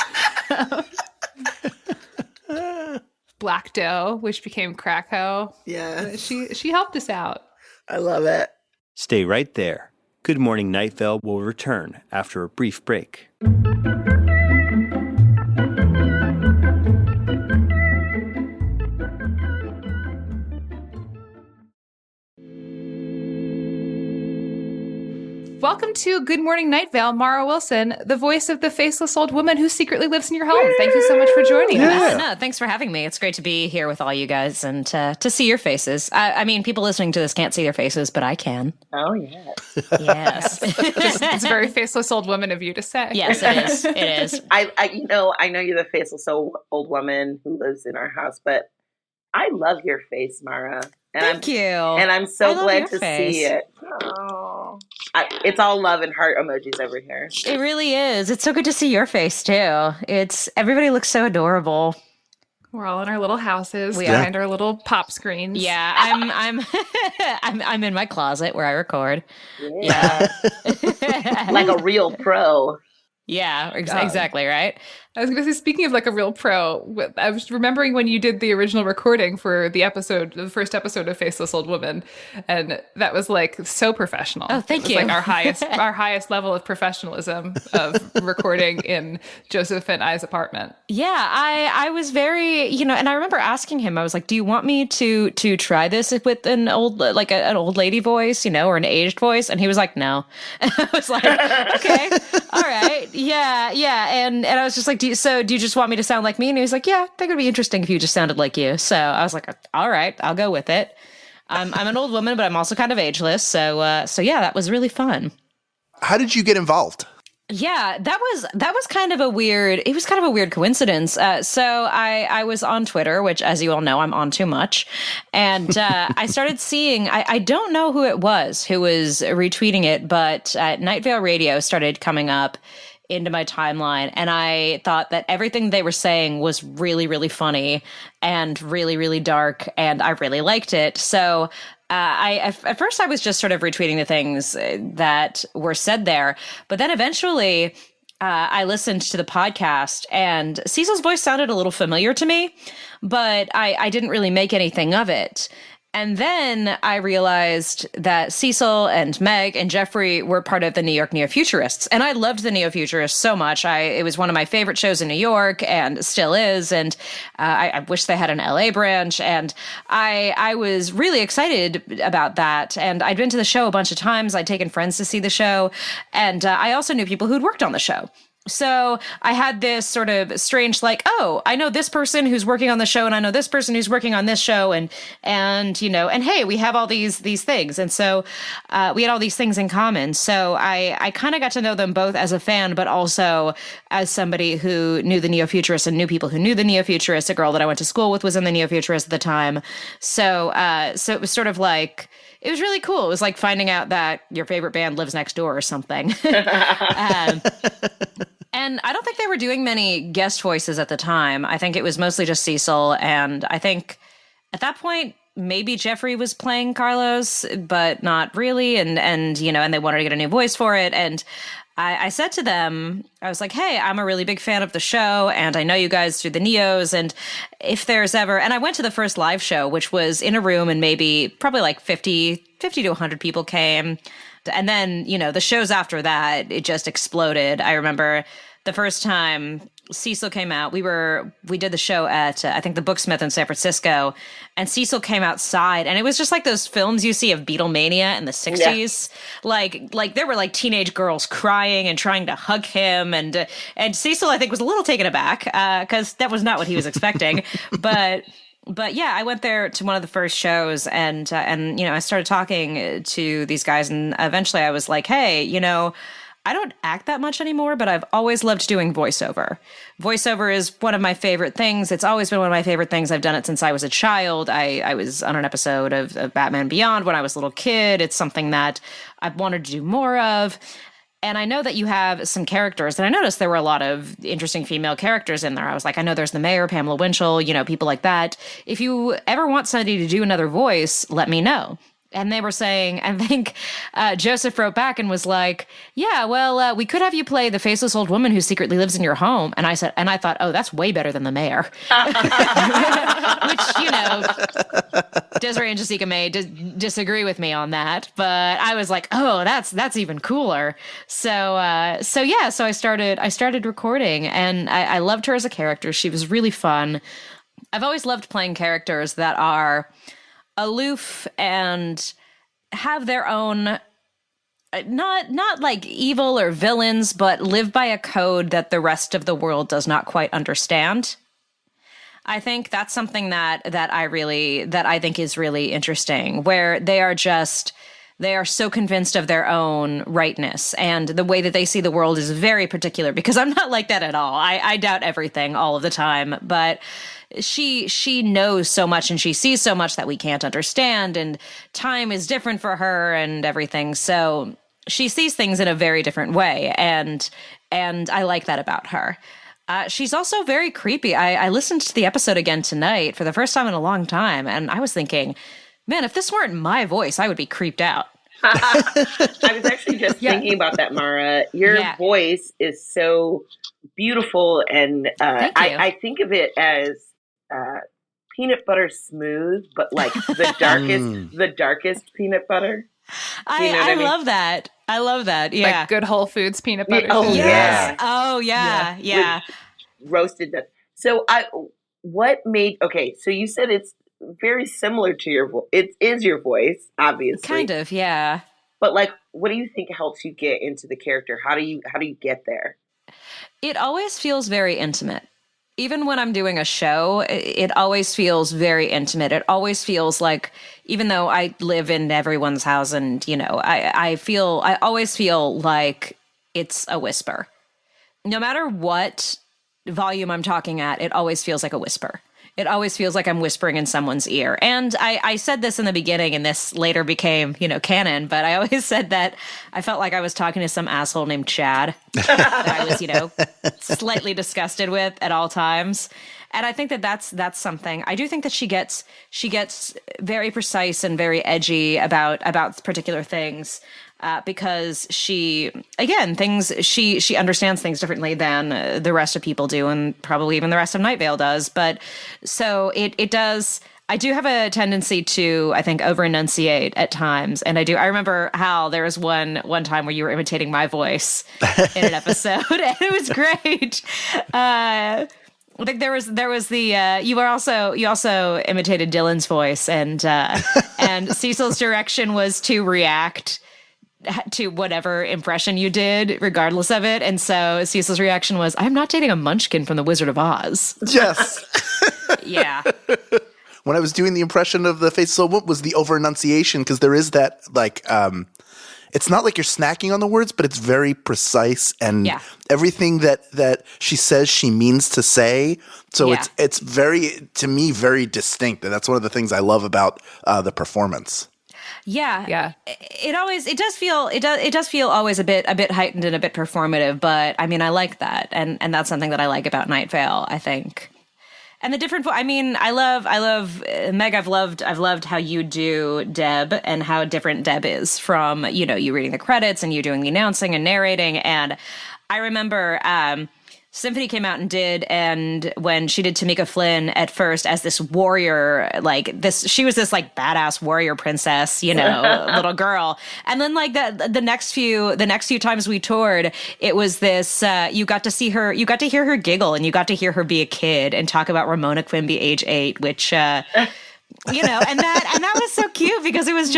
know. Black Dough, which became Krakow. Yeah, she helped us out. I love it. Stay right there. Good Morning Night Vale will return after a brief break. Welcome to Good Morning Night Vale, Mara Wilson, the voice of the faceless old woman who secretly lives in your home. Thank you so much for joining us. No, thanks for having me. It's great to be here with all you guys and to see your faces. I mean, people listening to this can't see their faces, but I can. Oh, yeah. Yes. It's a very faceless old woman of you to say. Yes, it is. It is. I know you're the faceless old woman who lives in our house, but I love your face, Mara. Thank you. And I'm so glad to see it. Oh. It's all love and heart emojis over here. It really is. It's so good to see your face too. Everybody looks so adorable. We're all in our little houses We behind our little pop screens. Yeah, I'm in my closet where I record. Yeah. Like a real pro. Yeah, exactly, right? I was going to say, speaking of like a real pro, I was remembering when you did the original recording for the first episode of Faceless Old Woman, and that was like so professional. Oh, thank you. Like our highest level of professionalism of recording in Joseph and I's apartment. Yeah, I was very, and I remember asking him, I was like, do you want me to try this with an old, like an old lady voice, or an aged voice? And he was like, no. And I was like, okay, all right. Yeah. And I was just like, do you just want me to sound like me? And he was like, yeah, I think it'd be interesting if you just sounded like you. So I was like, all right, I'll go with it. I'm an old woman, but I'm also kind of ageless. So yeah, that was really fun. How did you get involved? Yeah, that was kind of a weird coincidence. So I was on Twitter, which, as you all know, I'm on too much. And I started seeing, I don't know who it was who was retweeting it, but Night Vale Radio started coming up into my timeline. And I thought that everything they were saying was really, really funny and really, really dark. And I really liked it. So at first I was just sort of retweeting the things that were said there. But then eventually I listened to the podcast and Cecil's voice sounded a little familiar to me, but I didn't really make anything of it. And then I realized that Cecil and Meg and Jeffrey were part of the New York Neo-Futurists. And I loved the Neo-Futurists so much. It was one of my favorite shows in New York and still is. And I wish they had an LA branch. And I was really excited about that. And I'd been to the show a bunch of times. I'd taken friends to see the show. And I also knew people who'd worked on the show. So I had this sort of strange, like, oh, I know this person who's working on the show, and I know this person who's working on this show, and hey, we have all these things, and so we had all these things in common. So I kind of got to know them both as a fan, but also as somebody who knew the Neo-Futurists and knew people who knew the Neo-Futurists. A girl that I went to school with was in the Neo-Futurists at the time, so it was sort of like. It was really cool. It was like finding out that your favorite band lives next door or something. And I don't think they were doing many guest voices at the time. I think it was mostly just Cecil. And I think at that point, maybe Jeffrey was playing Carlos, but not really. And they wanted to get a new voice for it. And I said to them, I was like, hey, I'm a really big fan of the show, and I know you guys through the Neos, and if there's ever, and I went to the first live show, which was in a room, and probably like 50 to 100 people came. And then, the shows after that, it just exploded. I remember the first time Cecil came out, we did the show at, I think, the Booksmith in San Francisco, and Cecil came outside, and it was just like those films you see of Beatlemania in the 60s. Yeah. Like there were like teenage girls crying and trying to hug him, and Cecil, I think, was a little taken aback, because that was not what he was expecting. But yeah, I went there to one of the first shows, and I started talking to these guys, and eventually I was like, hey, I don't act that much anymore, but I've always loved doing voiceover. Voiceover is one of my favorite things. It's always been one of my favorite things. I've done it since I was a child. I was on an episode of Batman Beyond when I was a little kid. It's something that I've wanted to do more of. And I know that you have some characters, and I noticed there were a lot of interesting female characters in there. I was like, I know there's the mayor, Pamela Winchell, people like that. If you ever want somebody to do another voice, let me know. And they were saying, I think Joseph wrote back and was like, yeah, well, we could have you play the faceless old woman who secretly lives in your home. And I thought, oh, that's way better than the mayor. Which, Desiree and Jessica may disagree with me on that. But I was like, oh, that's even cooler. So I started recording, and I loved her as a character. She was really fun. I've always loved playing characters that are aloof and have their own, not like evil or villains, but live by a code that the rest of the world does not quite understand. I think that's something that I think is really interesting, where they are so convinced of their own rightness, and the way that they see the world is very particular, because I'm not like that at all. I doubt everything all of the time, but she knows so much and she sees so much that we can't understand, and time is different for her and everything. So she sees things in a very different way, and I like that about her. She's also very creepy. I listened to the episode again tonight for the first time in a long time, and I was thinking, man, if this weren't my voice, I would be creeped out. I was actually just thinking about that, Mara. Your voice is so beautiful, and I think of it as peanut butter smooth, but like the darkest peanut butter. I love that. I love that. Yeah. Like good Whole Foods peanut butter. Oh, yes. Oh, yeah. Yeah. Roasted nuts. So so you said it's very similar to your voice. It is your voice, obviously. Kind of, yeah. But like, what do you think helps you get into the character? How do you get there? It always feels very intimate. Even when I'm doing a show, it always feels very intimate. It always feels like, even though I live in everyone's house and, I always feel like it's a whisper. No matter what volume I'm talking at, it always feels like a whisper. It always feels like I'm whispering in someone's ear. And I said this in the beginning, and this later became, canon, but I always said that I felt like I was talking to some asshole named Chad that I was, slightly disgusted with at all times. And I think that that's something. I do think that she gets very precise and very edgy about particular things. Because she understands things differently than the rest of people do, and probably even the rest of Night Vale does. But so it does. I do have a tendency to, I think, over enunciate at times, and I remember, Hal, there was one time where you were imitating my voice in an episode, and it was great. I think there was the you also imitated Dylan's voice, and Cecil's direction was to react to whatever impression you did, regardless of it. And so Cecil's reaction was, I'm not dating a munchkin from The Wizard of Oz. Yes. Yeah. When I was doing the impression of the Faceless Old Woman was the over-enunciation, because there is that, like, it's not like you're snacking on the words, but it's very precise, and everything that she says she means to say. So it's very, to me, very distinct. And that's one of the things I love about the performance. Yeah. It does feel always a bit heightened and a bit performative, but I mean, I like that. And that's something that I like about Night Vale, I think. And the different, I love Meg. I've loved how you do Deb and how different Deb is from, you reading the credits and you doing the announcing and narrating. And I remember, Symphony came out and when she did Tamika Flynn at first as this warrior, she was this like badass warrior princess, little girl. And then like the next few times we toured, it was this, you got to hear her giggle, and you got to hear her be a kid and talk about Ramona Quimby age 8, which, and that was so cute, because it was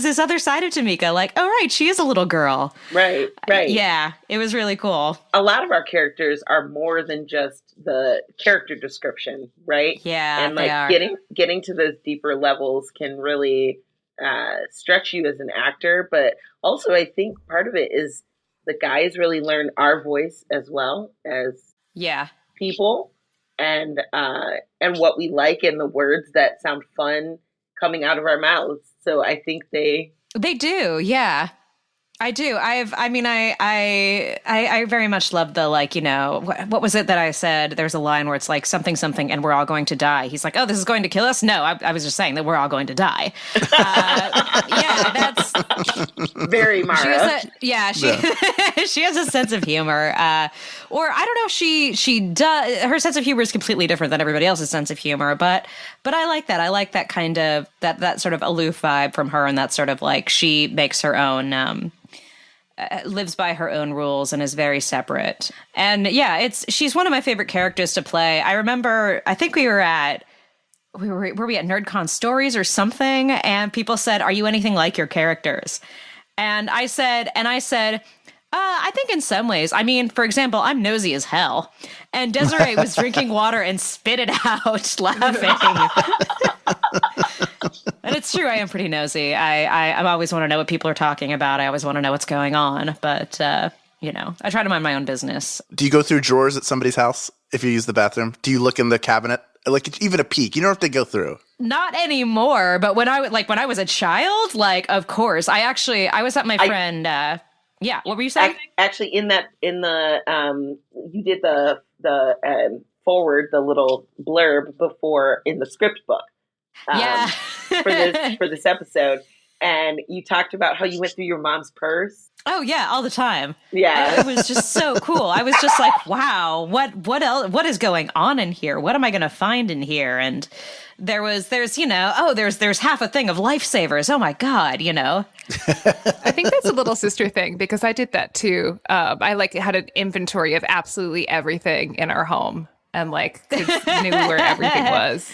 this other side of Tamika, like, oh, right, she is a little girl. Right. Yeah, it was really cool. A lot of our characters are more than just the character description, right? Yeah, and like getting to those deeper levels can really stretch you as an actor. But also, I think part of it is the guys really learn our voice as well as people. And what we like, and the words that sound fun coming out of our mouths. So I think they do. Yeah, I do. I very much love the, like, what was it that I said? There's a line where it's like something, and we're all going to die. He's like, oh, this is going to kill us? No, I was just saying that we're all going to die. That's very Mara. She has a sense of humor. Or I don't know if she does. Her sense of humor is completely different than everybody else's sense of humor. But I like that. I like that kind of, that sort of aloof vibe from her, and that sort of like, she makes her own, lives by her own rules and is very separate. And she's one of my favorite characters to play. I remember, I think were we at NerdCon Stories or something? And people said, are you anything like your characters? And I said, I think in some ways. I mean, for example, I'm nosy as hell. And Desiree was drinking water and spit it out, laughing. And it's true, I am pretty nosy. I always want to know what people are talking about. I always want to know what's going on. But, I try to mind my own business. Do you go through drawers at somebody's house if you use the bathroom? Do you look in the cabinet? Like, even a peek? You don't have to go through. Not anymore. But when I was a child, like, of course. I was at my friend... what were you saying? Actually, you did the forward, the little blurb before in the script book. For this episode, and you talked about how you went through your mom's purse. Oh yeah, all the time. Yeah. It was just so cool. I was just like, wow, what else, what is going on in here? What am I going to find in here? And there's half a thing of lifesavers. Oh my God, I think that's a little sister thing because I did that too. I had an inventory of absolutely everything in our home and knew where everything was.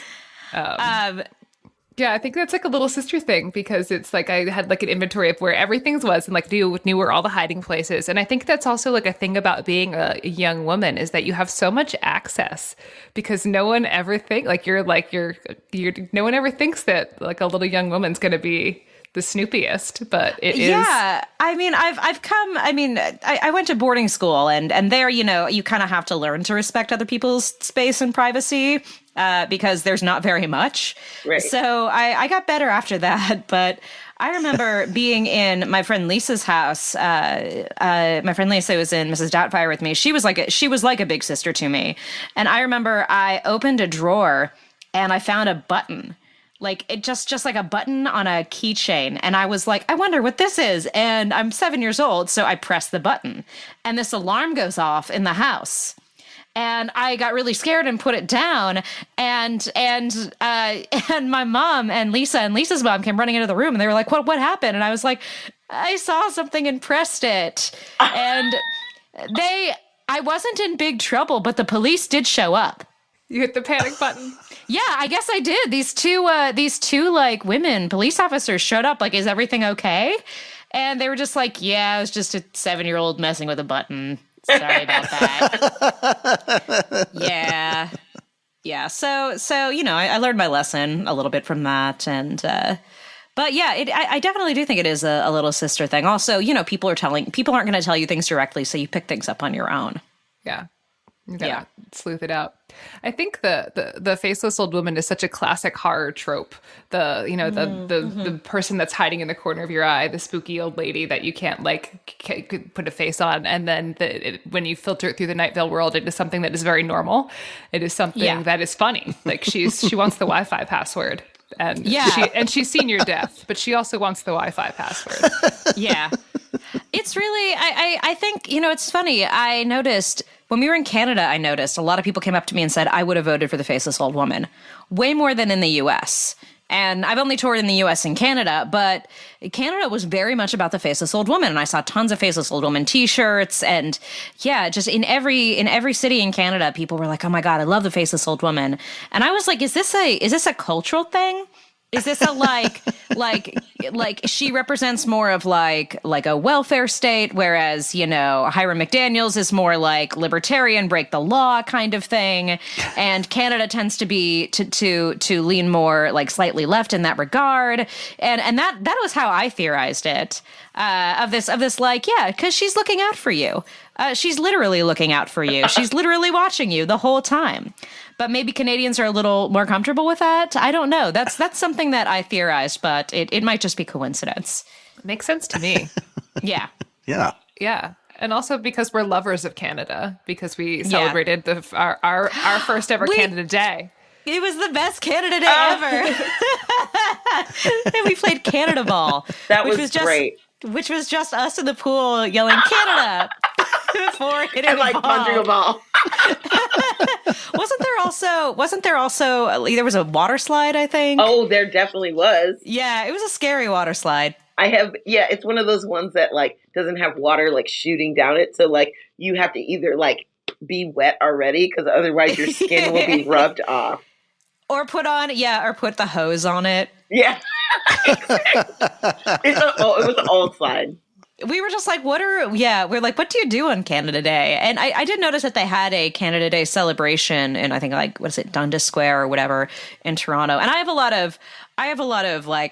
Yeah, I think that's like a little sister thing because it's like I had like an inventory of where everything was and knew where all the hiding places. And I think that's also like a thing about being a young woman is that you have so much access because no one ever no one ever thinks that like a little young woman's going to be the snoopiest, but it is. Yeah, I mean, I went to boarding school and there, you kind of have to learn to respect other people's space and privacy because there's not very much. Right. So I got better after that, but I remember being in my friend Lisa's house. My friend Lisa was in Mrs. Doubtfire with me. She was like a big sister to me. And I remember I opened a drawer and I found a button. Like it just like a button on a keychain. And I was like, I wonder what this is. And I'm 7 years old. So I press the button and this alarm goes off in the house. And I got really scared and put it down. And my mom and Lisa's mom came running into the room and they were like, what happened? And I was like, I saw something and pressed it. And I wasn't in big trouble, but the police did show up. You hit the panic button. Yeah, I guess I did. These two like women police officers showed up. Like, is everything okay? And they were just like, yeah, it was just a 7-year-old messing with a button. Sorry about that. Yeah. So I learned my lesson a little bit from that, and but yeah, I definitely do think it is a little sister thing. Also, people aren't going to tell you things directly, so you pick things up on your own. Yeah. You gotta sleuth it out. I think the faceless old woman is such a classic horror trope. The person that's hiding in the corner of your eye, the spooky old lady that you can't put a face on, and then when you filter it through the Night Vale world, it is something that is very normal. It is something that is funny. Like she wants the Wi-Fi password. And she's senior deaf, but she also wants the Wi-Fi password. Yeah. It's really, I think, it's funny. I noticed when we were in Canada, a lot of people came up to me and said, I would have voted for the Faceless Old Woman way more than in the US. And I've only toured in the US and Canada, but Canada was very much about the Faceless Old Woman. And I saw tons of Faceless Old Woman t-shirts. And yeah, just in every city in Canada, people were like, oh my God, I love the Faceless Old Woman. And I was like, is this a cultural thing? Is this a like she represents more of like a welfare state, whereas, Hiram McDaniels is more like libertarian, break the law kind of thing. And Canada tends to be to lean more like slightly left in that regard. And that was how I theorized it. Of this because she's looking out for you. She's literally looking out for you. She's literally watching you the whole time. But maybe Canadians are a little more comfortable with that. I don't know. That's something that I theorized, but it might just be coincidence. Makes sense to me. Yeah. Yeah. Yeah. And also because we're lovers of Canada, because we celebrated our first ever Canada Day. It was the best Canada Day ever. And we played Canada Ball. That was great. Which was just us in the pool yelling Canada before hitting and ball. Punching a ball. Wasn't there also there was a water slide, I think? Oh, there definitely was. Yeah, it was a scary water slide. It's one of those ones that doesn't have water shooting down it. So you have to either be wet already because otherwise your skin will be rubbed off. Or put the hose on it. Yeah. It was an old slide. We were just like, we're like, what do you do on Canada Day? And I did notice that they had a Canada Day celebration in, I think, Dundas Square or whatever in Toronto. And I have a lot of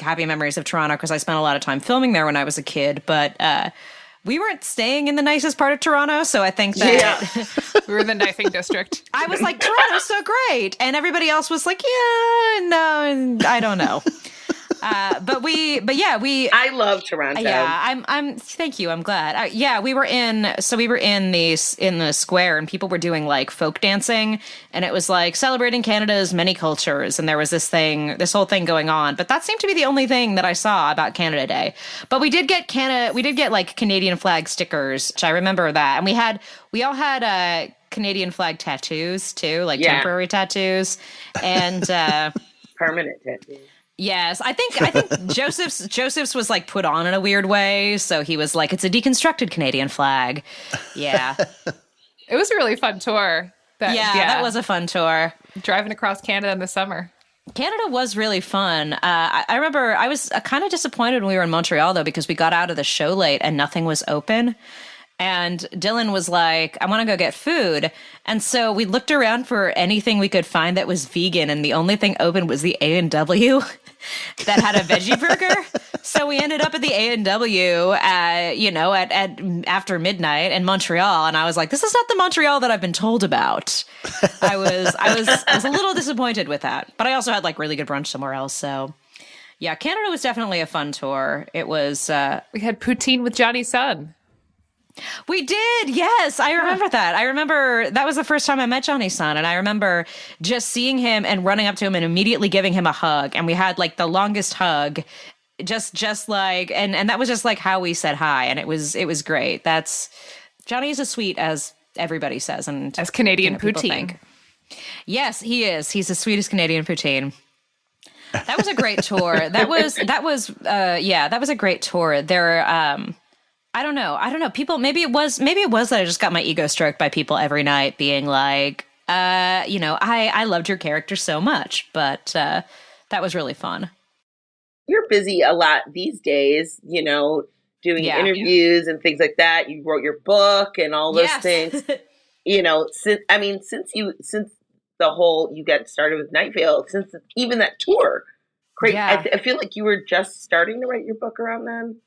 happy memories of Toronto because I spent a lot of time filming there when I was a kid. But we weren't staying in the nicest part of Toronto, so I think that we were in the knifing district. I was like, Toronto's so great. And everybody else was like, yeah, no, I don't know. I love Toronto. Yeah, thank you. I'm glad. We were in the square, and people were doing like folk dancing, and it was like celebrating Canada's many cultures, and there was this whole thing going on. But that seemed to be the only thing that I saw about Canada Day. But we did get like Canadian flag stickers, which I remember that, and we all had Canadian flag tattoos too, like temporary tattoos, and permanent tattoos. Yes, I think Joseph's was like put on in a weird way, so he was like, it's a deconstructed Canadian flag. Yeah. It was a really fun tour. That was a fun tour. Driving across Canada in the summer. Canada was really fun. I remember I was kind of disappointed when we were in Montreal, though, because we got out of the show late and nothing was open. And Dylan was like, I want to go get food. And so we looked around for anything we could find that was vegan, and the only thing open was the A&W that had a veggie burger. So we ended up at the A&W, at after midnight in Montreal, and I was like, this is not the Montreal that I've been told about. I was a little disappointed with that, but I also had like really good brunch somewhere else. So yeah, Canada was definitely a fun tour. It was. We had poutine with Johnny's son. We did. Yes. I remember that. I remember that was the first time I met Johnny's son. And I remember just seeing him and running up to him and immediately giving him a hug. And we had like the longest hug, just like, and that was just like how we said hi. And it was great. Johnny is as sweet as everybody says. And as Canadian poutine. Yes, he is. He's the sweetest Canadian poutine. That was a great tour. That was a great tour. There, I don't know. People, maybe it was that I just got my ego stroked by people every night being like, I loved your character so much, but that was really fun. You're busy a lot these days, doing interviews and things like that. You wrote your book and all those things. Since the whole, you got started with Night Vale, since even that tour. Great. Yeah. I feel like you were just starting to write your book around then.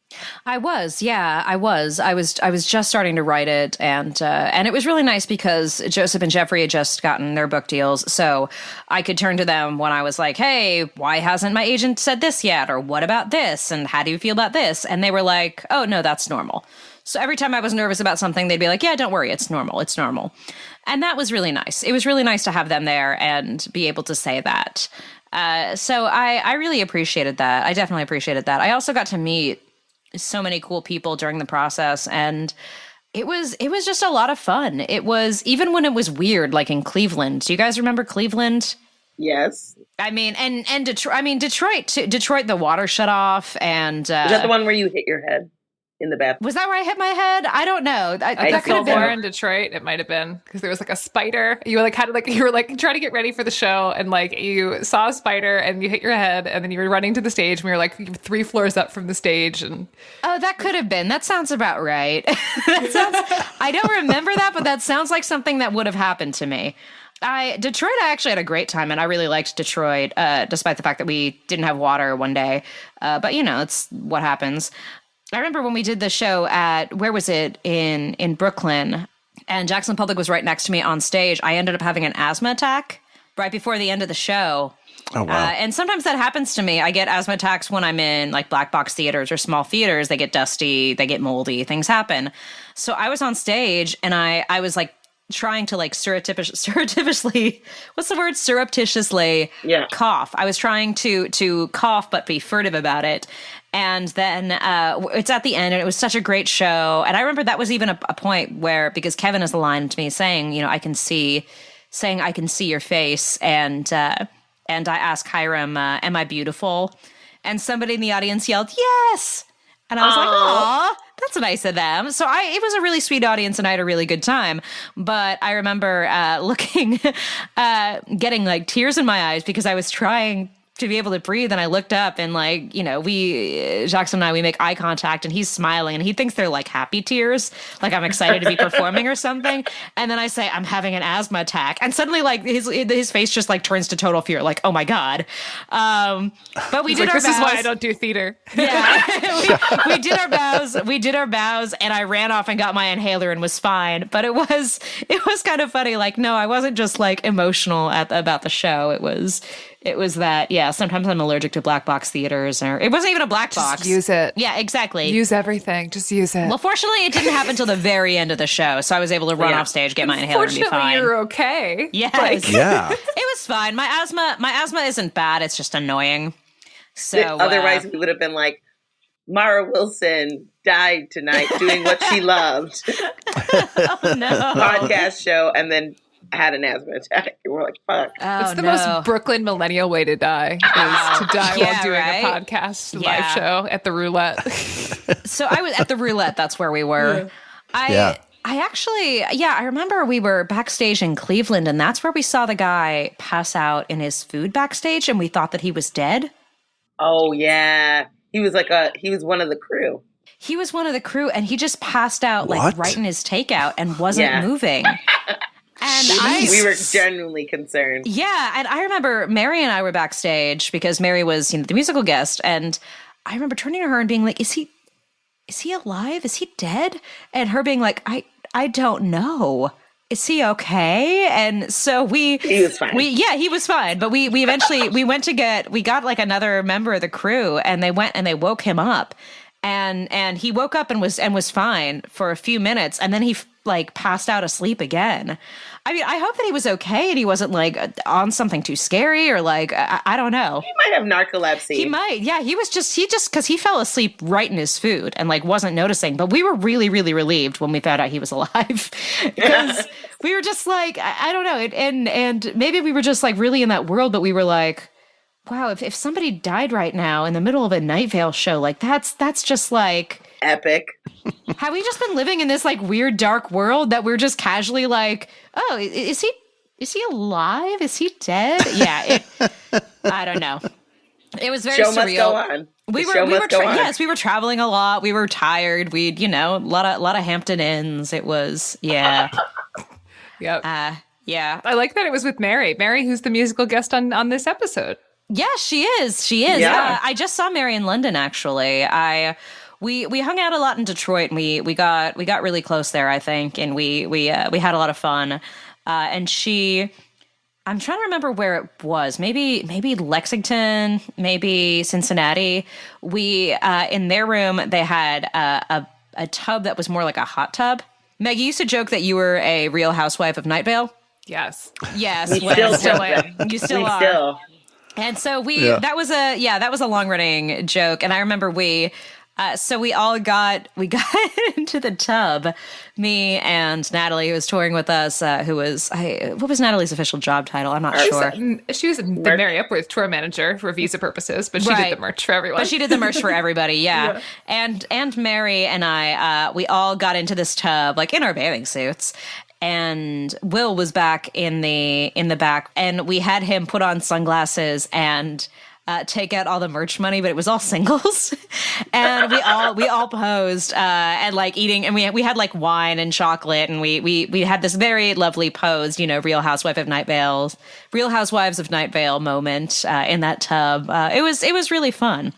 I was. I was just starting to write it, and it was really nice because Joseph and Jeffrey had just gotten their book deals, so I could turn to them when I was like, "Hey, why hasn't my agent said this yet? Or what about this? And how do you feel about this?" And they were like, "Oh no, that's normal." So every time I was nervous about something, they'd be like, "Yeah, don't worry, it's normal. It's normal." And that was really nice. It was really nice to have them there and be able to say that. So I really appreciated that. I definitely appreciated that. I also got to meet so many cool people during the process, and it was just a lot of fun. It was, even when it was weird, like in Cleveland. Do you guys remember Cleveland? Yes. I mean, and Detroit, the water shut off, and is that the one where you hit your head in the bathroom? Was that where I hit my head? I don't know. That could have been in Detroit. It might have been because there was like a spider. You were trying to get ready for the show, and like you saw a spider and you hit your head, and then you were running to the stage. And we were like 3 floors up from the stage, and that could have been. That sounds about right. I don't remember that, but that sounds like something that would have happened to me. Detroit, I actually had a great time, and I really liked Detroit, despite the fact that we didn't have water one day. But it's what happens. I remember when we did the show at, where was it, in Brooklyn, and Jackson Public was right next to me on stage. I ended up having an asthma attack right before the end of the show. Oh, wow. And sometimes that happens to me. I get asthma attacks when I'm in like black box theaters or small theaters. They get dusty, they get moldy, things happen. So I was on stage, and I was like trying to like surreptitiously, what's the word? Surreptitiously cough. I was trying to cough but be furtive about it. And then it's at the end, and it was such a great show. And I remember that was even a point where, because Kevin is aligned to me saying, I can see your face. And I asked Hiram, am I beautiful? And somebody in the audience yelled, yes. And I was like, aw, that's nice of them. So it was a really sweet audience, and I had a really good time. But I remember getting like tears in my eyes because I was trying to be able to breathe. And I looked up, and like, Jackson and I, we make eye contact, and he's smiling, and he thinks they're like happy tears, like I'm excited to be performing or something. And then I say, I'm having an asthma attack. And suddenly like his face just like turns to total fear. Like, oh my God. But we did our bows. This is why I don't do theater. Yeah. we did our bows, and I ran off and got my inhaler and was fine. But it was kind of funny. Like, no, I wasn't just like emotional about the show. It It was that, yeah, sometimes I'm allergic to black box theaters, or it wasn't even a black box. Just use it. Yeah, exactly. Use everything. Just use it. Well, fortunately, it didn't happen until the very end of the show, so I was able to run off stage, get my inhaler, and be fine. Fortunately, you're okay. Yes. Yeah. It was fine. My asthma isn't bad. It's just annoying. So otherwise, we would have been like, Mara Wilson died tonight doing what she loved. oh no, podcast show, and then had an asthma attack. And we're like, fuck. It's the most Brooklyn millennial way to die, is to die while doing a podcast live show at the Roulette. So I was at the Roulette. That's where we were. I actually, I remember we were backstage in Cleveland, and that's where we saw the guy pass out in his food backstage, and we thought that he was dead. Oh, yeah. He was one of the crew. He was one of the crew, and he just passed out like right in his takeout and wasn't moving. And we were genuinely concerned. Yeah, and I remember Mary and I were backstage because Mary was, the musical guest, and I remember turning to her and being like, "Is he alive? Is he dead?" And her being like, "I don't know. Is he okay?" And so he was fine. He was fine. But we eventually we got like another member of the crew, and they went and they woke him up, and he woke up and was fine for a few minutes, and then he like passed out asleep again. I mean, I hope that he was okay and he wasn't like on something too scary or like I don't know. He might have narcolepsy. He might. Yeah, he just because he fell asleep right in his food and like wasn't noticing. But we were really, really relieved when we found out he was alive because we were just like I don't know. And maybe we were just like really in that world, but we were like, wow, if somebody died right now in the middle of a Night Vale show, like that's just like epic. Have we just been living in this like weird dark world that we're just casually like, oh, is he alive? Is he dead? Yeah, I don't know. It was very show surreal. Must go on. We were traveling a lot. We were tired. We'd a lot of Hampton Inns. It was Yep. Yeah. I like that it was with Mary. Mary, who's the musical guest on this episode. Yeah, she is. Yeah. I just saw Mary in London actually. We hung out a lot in Detroit, and we got really close there, I think, and we had a lot of fun. And I'm trying to remember where it was. Maybe Lexington, maybe Cincinnati. We in their room they had a tub that was more like a hot tub. Meg, you used to joke that you were a Real Housewife of Night Vale. Yes. You still am. You still are. And so that was a long running joke, and I remember so we all got into the tub, me and Natalie, who was touring with us, what was Natalie's official job title? I'm not sure. She was the Mary Upworth tour manager for visa purposes, but she did the merch for everyone. But she did the merch for everybody, yeah. And Mary and I, we all got into this tub, like in our bathing suits. And Will was back in the back, and we had him put on sunglasses and take out all the merch money, but it was all singles. And we all posed and like eating, and we had like wine and chocolate, and we had this very lovely pose, Real Housewives of Night Vale moment in that tub. It was really fun.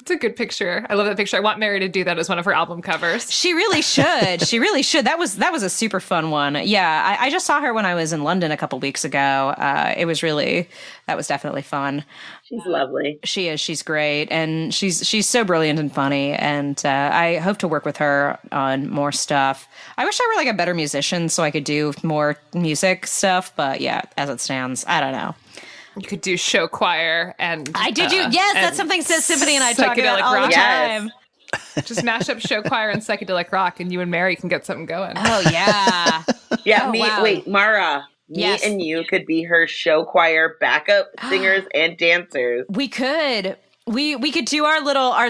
It's a good picture. I love that picture. I want Mary to do that as one of her album covers. She really should. That was a super fun one. Yeah, I just saw her when I was in London a couple weeks ago. That was definitely fun. She's lovely. She is. She's great, and she's so brilliant and funny. And I hope to work with her on more stuff. I wish I were like a better musician so I could do more music stuff. But yeah, as it stands, I don't know. You could do show choir and I do. Yes, that's something Symphony and I talk about all the time. Just mash up show choir and psychedelic rock, and you and Mary can get something going. Oh yeah, yeah. Wait, Mara. Me and you could be her show choir backup singers and dancers. We could. We could do our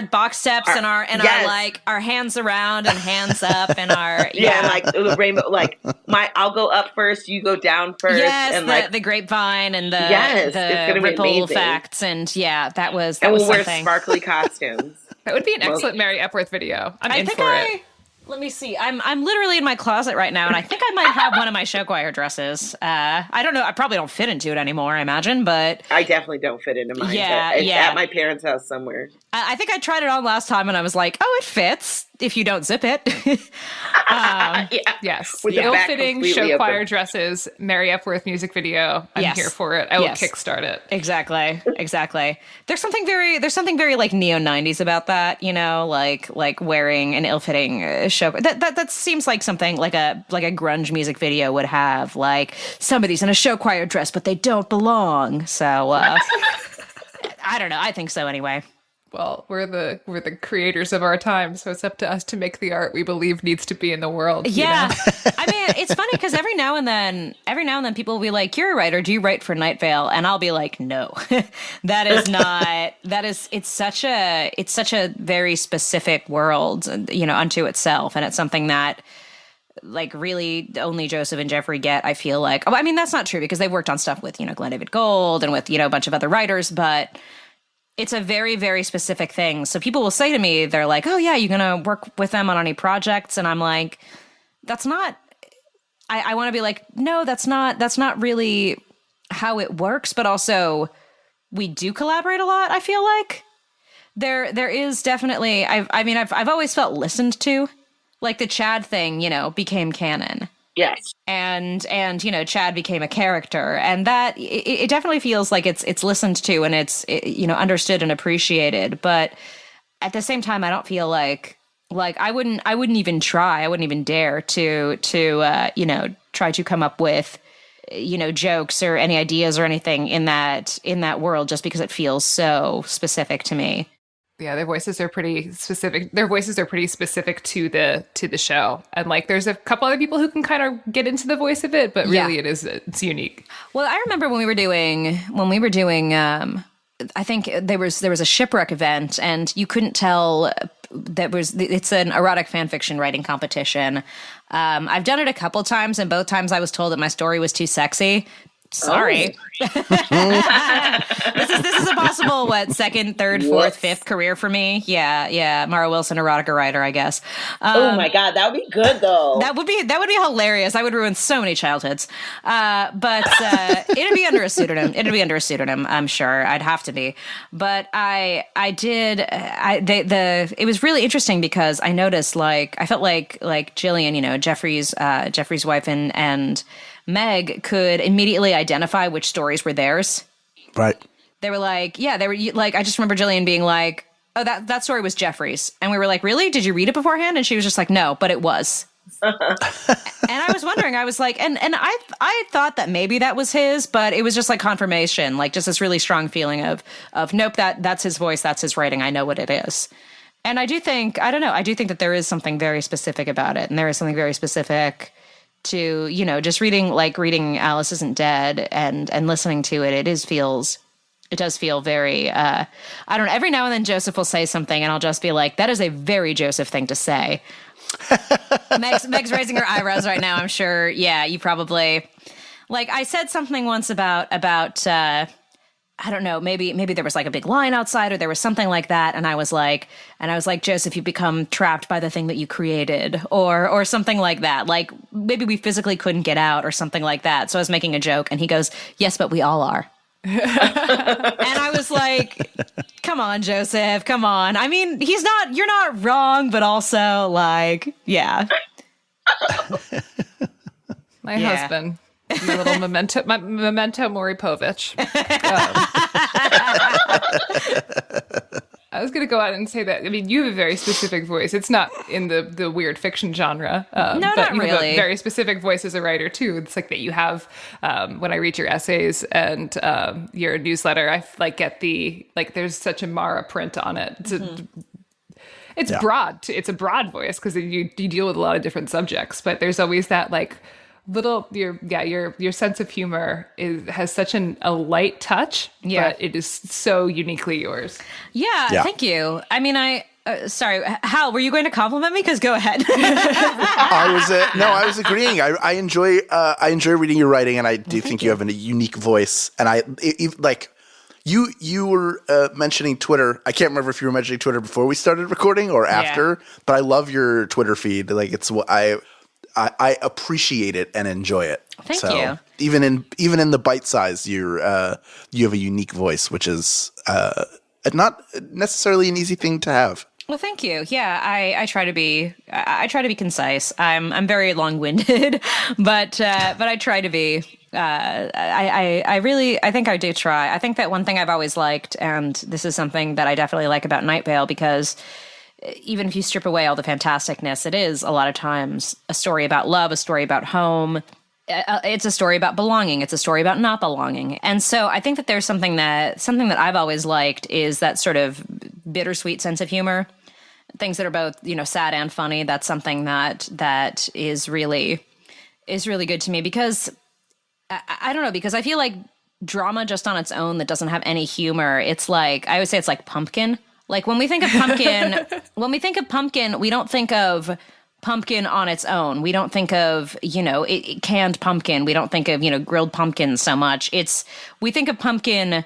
box steps and our like our hands around and hands up and our and like the rainbow, like I'll go up first, you go down first, and the grapevine and the ripple effects, and that was we'll something. Wear sparkly costumes. That would be an excellent Mary Epworth video. I'm in for it. Let me see. I'm literally in my closet right now, and I think I might have one of my show choir dresses. I don't know. I probably don't fit into it anymore, I imagine, but I definitely don't fit into mine. It's at my parents' house somewhere. I think I tried it on last time, and I was like, oh, it fits. if you don't zip it. Yes. With the back Ill-fitting completely show choir open. dresses, Mary Epworth music video. I'm Yes. here for it. I will Yes. kickstart it. Exactly. There's something very like neo 90s about that, you know, like wearing an ill-fitting show. That seems like something like a grunge music video would have, like somebody's in a show choir dress, but they don't belong. So, I don't know. I think so anyway. Well, we're the creators of our time, so it's up to us to make the art we believe needs to be in the world. Yeah. I mean, it's funny because every now and then people will be like, "You're a writer. Do you write for Night Vale?" And I'll be like, "No, it's such a very specific world, you know, unto itself. And it's something that like really only Joseph and Jeffrey get, I feel like. Oh, I mean, that's not true because they've worked on stuff with, you know, Glenn David Gold and with, you know, a bunch of other writers, but it's a very, very specific thing. So people will say to me, they're like, "Oh yeah, you gonna work with them on any projects?" And I'm like, that's not, I want to be like, no, that's not really how it works. But also we do collaborate a lot. I feel like there is definitely, I've always felt listened to, like the Chad thing, you know, became canon. Yes. And you know, Chad became a character, and that it definitely feels like it's listened to and it's you know, understood and appreciated. But at the same time, I don't feel like I wouldn't even try, I wouldn't even dare to you know, try to come up with, you know, jokes or any ideas or anything in that world just because it feels so specific to me. Yeah, their voices are pretty specific. Their voices are pretty specific to the show, and like there's a couple other people who can kind of get into the voice of it, but really it's unique. Well, I remember when we were doing I think there was a shipwreck event, and you couldn't tell it's an erotic fan fiction writing competition. I've done it a couple times, and both times I was told that my story was too sexy. Sorry. This is a possible second, third, fourth, fifth career for me. Yeah. Mara Wilson, erotica writer, I guess. Oh my God, that would be good though. That would be hilarious. I would ruin so many childhoods. But it'd be under a pseudonym. I'm sure I'd have to be. But it was really interesting because I noticed, like, I felt like Jillian, you know, Jeffrey's wife and Meg could immediately identify which stories were theirs. Right. They were like, I just remember Jillian being like, "Oh, that story was Jeffrey's." And we were like, "Really? Did you read it beforehand?" And she was just like, "No, but it was." And I was wondering, I was like, and I thought that maybe that was his, but it was just like confirmation, like just this really strong feeling of nope, that's his voice, that's his writing, I know what it is. And I do think that there is something very specific about it. And there is something very specific to, you know, just reading Alice Isn't Dead and listening to it. It does feel very, I don't know. Every now and then Joseph will say something and I'll just be like, that is a very Joseph thing to say. Meg's raising her eyebrows right now. I'm sure. Yeah, you probably, like, I said something once about I don't know, maybe there was like a big line outside or there was something like that. And I was like, Joseph, you become trapped by the thing that you created or something like that. Like maybe we physically couldn't get out or something like that. So I was making a joke and he goes, "Yes, but we all are." And I was like, come on, Joseph, come on. I mean, you're not wrong, but also like, yeah. My husband. My little memento mori Povich. I was going to go out and say that. I mean, you have a very specific voice. It's not in the weird fiction genre. No, but not you have really. a very specific voice as a writer, too. It's like that you have, when I read your essays and your newsletter, I like get there's such a Mara print on it. It's broad. It's a broad voice because you deal with a lot of different subjects, but there's always that like little your sense of humor has such a light touch, but it is so uniquely yours. Yeah. Thank you. I mean, sorry, Hal, were you going to compliment me? Because go ahead. I was agreeing. I enjoy reading your writing, and I do think you have a unique voice. And you were mentioning Twitter. I can't remember if you were mentioning Twitter before we started recording or after, but I love your Twitter feed. Like it's what I appreciate it and enjoy it. Thank you. Even in the bite size, you have a unique voice, which is not necessarily an easy thing to have. Well, thank you. Yeah, I try to be concise. I'm very long-winded, but I try to be. I think I do try. I think that one thing I've always liked, and this is something that I definitely like about Night Vale, because even if you strip away all the fantasticness, it is a lot of times a story about love, a story about home. It's a story about belonging. It's a story about not belonging. And so I think that there's something that I've always liked is that sort of bittersweet sense of humor. Things that are both, sad and funny. That's something that is really good to me, because I don't know, because I feel like drama just on its own that doesn't have any humor, it's like, I always say it's like pumpkin. Like when we think of pumpkin, we don't think of pumpkin on its own. We don't think of, canned pumpkin. We don't think of, grilled pumpkin so much. We think of pumpkin.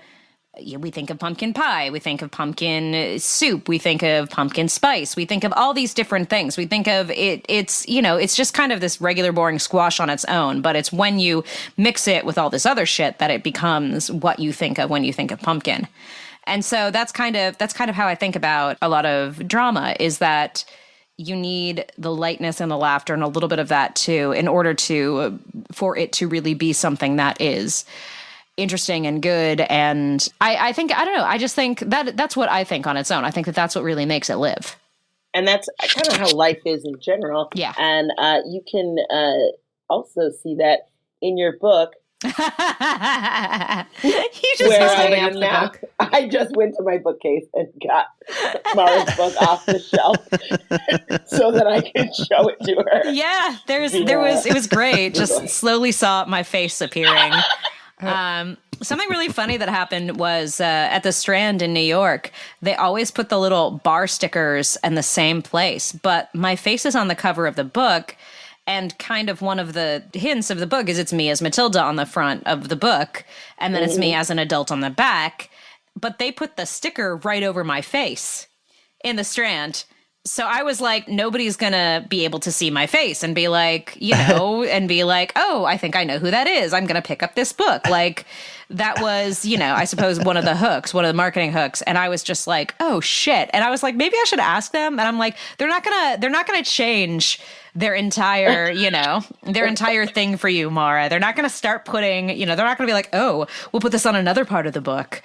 We think of pumpkin pie. We think of pumpkin soup. We think of pumpkin spice. We think of all these different things. We think of it. It's just kind of this regular boring squash on its own. But it's when you mix it with all this other shit that it becomes what you think of when you think of pumpkin. And so that's kind of how I think about a lot of drama, is that you need the lightness and the laughter and a little bit of that too, in order for it to really be something that is interesting and good. And I just think that's what I think on its own. I think that that's what really makes it live. And that's kind of how life is in general. Yeah. And you can also see that in your book. You just where I am now. I just went to my bookcase and got Mara's book off the shelf so that I could show it to her. Yeah, it was great. Just slowly saw my face appearing. Something really funny that happened was at the Strand in New York, they always put the little bar stickers in the same place, but my face is on the cover of the book, and kind of one of the hints of the book is it's me as Matilda on the front of the book, and then it's me as an adult on the back, but they put the sticker right over my face in the Strand. So I was like, nobody's going to be able to see my face and be like, and be like, oh, I think I know who that is. I'm going to pick up this book. Like that was, I suppose one of the marketing hooks. And I was just like, oh shit. And I was like, maybe I should ask them. And I'm like, they're not going to change their entire, their entire thing for you, Mara. They're not going to start putting, they're not going to be like, oh, we'll put this on another part of the book.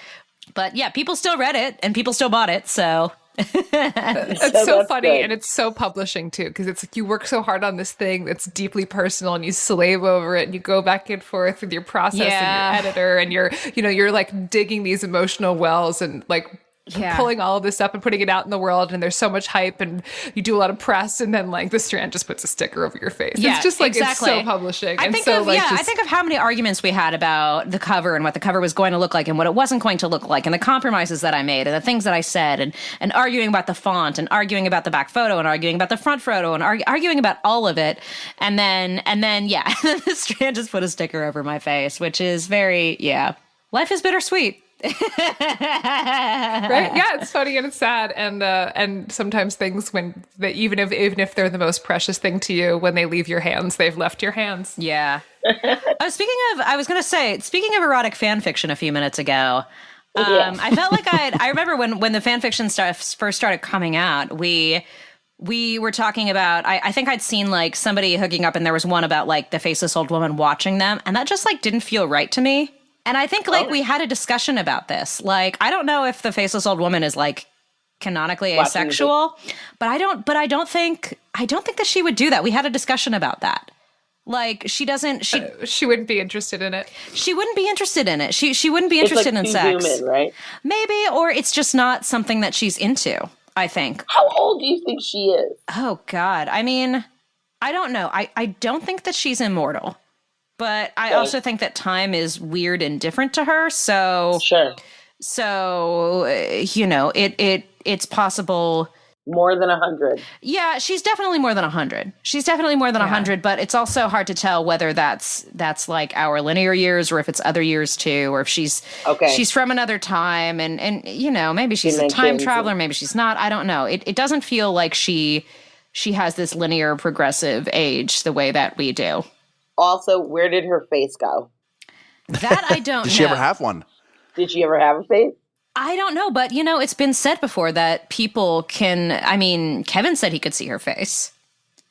But yeah, people still read it and people still bought it. So it's so funny, good. and it's so publishing too, because it's like you work so hard on this thing that's deeply personal, and you slave over it, and you go back and forth with your process and your editor, and you're like digging these emotional wells and like pulling all of this up and putting it out in the world, and there's so much hype, and you do a lot of press, and then like the Strand just puts a sticker over your face. Yeah, it's just like exactly. It's so publishing. I think of how many arguments we had about the cover and what the cover was going to look like and what it wasn't going to look like, and the compromises that I made and the things that I said, and arguing about the font and arguing about the back photo and arguing about the front photo and arguing about all of it, and then the Strand just put a sticker over my face, which is very life is bittersweet. Right? Yeah, it's funny and it's sad, and sometimes things even if they're the most precious thing to you, when they leave your hands, they've left your hands. Yeah. I was going to say, speaking of erotic fan fiction a few minutes ago, I felt like I remember when the fan fiction stuff first started coming out, we were talking about, I think I'd seen like somebody hooking up, and there was one about like the faceless old woman watching them, and that just like didn't feel right to me. And I think like we had a discussion about this. Like, I don't know if the faceless old woman is like canonically asexual, but I don't think that she would do that. We had a discussion about that. Like she wouldn't be interested in it. She wouldn't be interested in it. She wouldn't be interested in sex. Human, right? Maybe, or it's just not something that she's into, I think. How old do you think she is? Oh God. I mean, I don't know. I don't think that she's immortal. But I also think that time is weird and different to her. So, it's possible. More than 100. Yeah, she's definitely more than 100. She's definitely more than 100, but it's also hard to tell whether that's like our linear years, or if it's other years too, or if she's from another time, and maybe she's a time traveler, maybe she's not. I don't know. It doesn't feel like she has this linear progressive age the way that we do. Also, where did her face go? That I don't know. Did she ever have one? Did she ever have a face? I don't know, but it's been said before that people can. I mean, Kevin said he could see her face.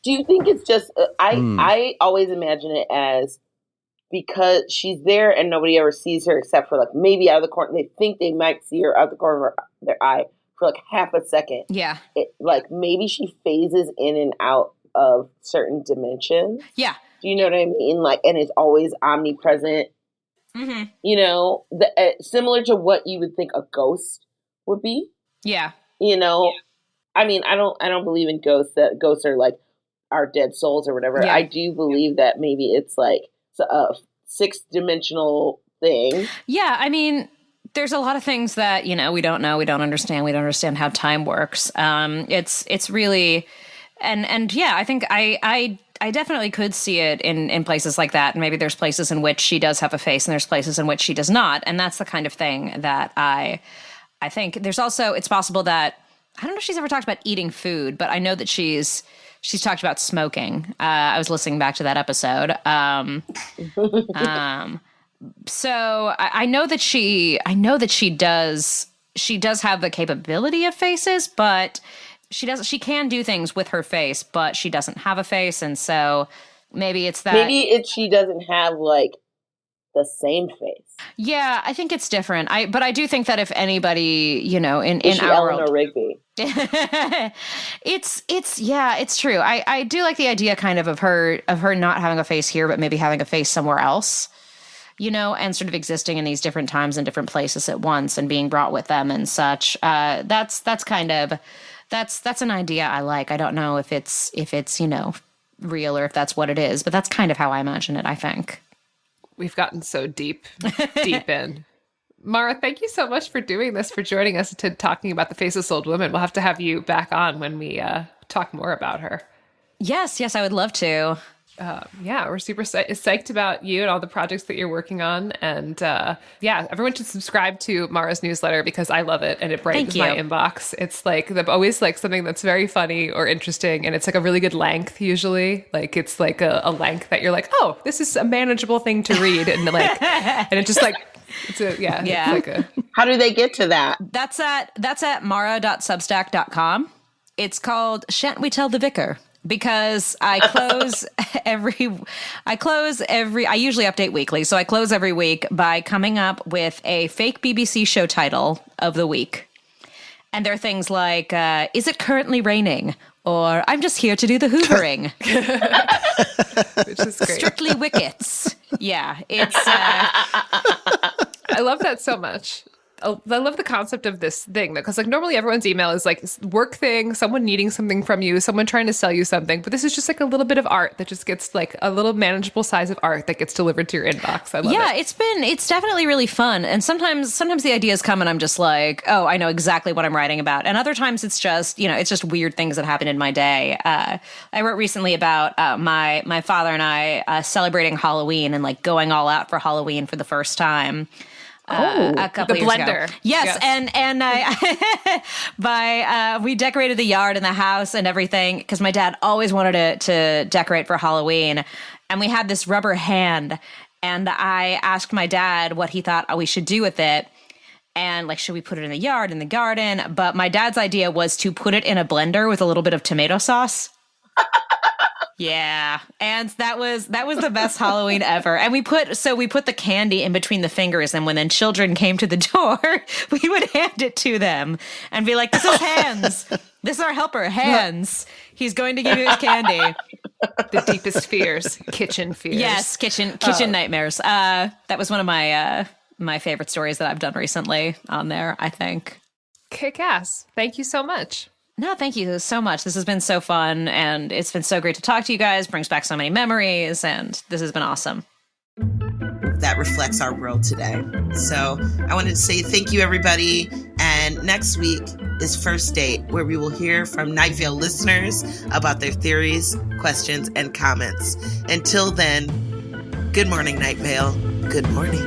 Do you think it's just? I always imagine it as because she's there and nobody ever sees her except for like maybe out of the corner. They think they might see her out of the corner of their eye for like half a second. Yeah, like maybe she phases in and out of certain dimensions. Yeah, do you know what I mean? Like, and it's always omnipresent. Mm-hmm. Similar to what you would think a ghost would be. Yeah. I mean, I don't believe in ghosts. That ghosts are like our dead souls or whatever. Yeah. I do believe that maybe it's like a 6-dimensional thing. Yeah, I mean, there's a lot of things that we don't know, we don't understand. We don't understand how time works. It's really, and yeah, I think I definitely could see it in places like that. And maybe there's places in which she does have a face, and there's places in which she does not. And that's the kind of thing that I think. There's also, it's possible that, I don't know if she's ever talked about eating food, but I know that she's talked about smoking. I was listening back to that episode. So I know that she does have the capability of faces, but she can do things with her face, but she doesn't have a face. And so maybe it's that. Maybe she doesn't have like the same face. Yeah, I think it's different. But I do think that if anybody, in our Eleanor world, Rigby. it's true. I do like the idea kind of her not having a face here, but maybe having a face somewhere else, and sort of existing in these different times and different places at once and being brought with them and such. That's an idea I like. I don't know if it's real or if that's what it is, but that's kind of how I imagine it, I think. We've gotten so deep in. Mara, thank you so much for doing this, for joining us to talking about the Faceless Old Woman. We'll have to have you back on when we talk more about her. Yes, I would love to. Yeah, we're super psyched about you and all the projects that you're working on. And everyone should subscribe to Mara's newsletter because I love it and it brightens my inbox. It's like always like something that's very funny or interesting, and it's like a really good length usually. Like it's like a length that you're like, oh, this is a manageable thing to read, and like, and it just like. It's like How do they get to that? That's at mara.substack.com. It's called Shan't We Tell the Vicar? Because I usually update weekly, so I close every week by coming up with a fake BBC show title of the week. And there are things like, is it currently raining? Or I'm just here to do the hoovering. Which is great. Strictly Wickets. Yeah, it's... I love that so much. I love the concept of this thing, because like normally everyone's email is like work thing, someone needing something from you, someone trying to sell you something, but this is just like a little bit of art that just gets like a little manageable size of art that gets delivered to your inbox. I love it. It's definitely really fun, and sometimes the ideas come and I'm just like, oh, I know exactly what I'm writing about, and other times it's just it's just weird things that happen in my day. I wrote recently about my father and I celebrating Halloween and like going all out for Halloween for the first time. A couple years blender. ago. Yes. And we decorated the yard and the house and everything because my dad always wanted to decorate for Halloween, and we had this rubber hand, and I asked my dad what he thought we should do with it, and like, should we put it in the yard, in the garden? But my dad's idea was to put it in a blender with a little bit of tomato sauce. Yeah, and that was the best Halloween ever. And we put the candy in between the fingers, and when then children came to the door, we would hand it to them and be like, "This is Hans. This is our helper, Hans. He's going to give you his candy." The deepest fears, kitchen fears. Yes, kitchen nightmares. That was one of my favorite stories that I've done recently on there, I think. Kick ass. Thank you so much. No, thank you so much. This has been so fun, and it's been so great to talk to you guys. Brings back so many memories, and this has been awesome. That reflects our world today. So I wanted to say thank you, everybody. And next week is First Date, where we will hear from Night Vale listeners about their theories, questions, and comments. Until then, good morning, Night Vale. Good morning.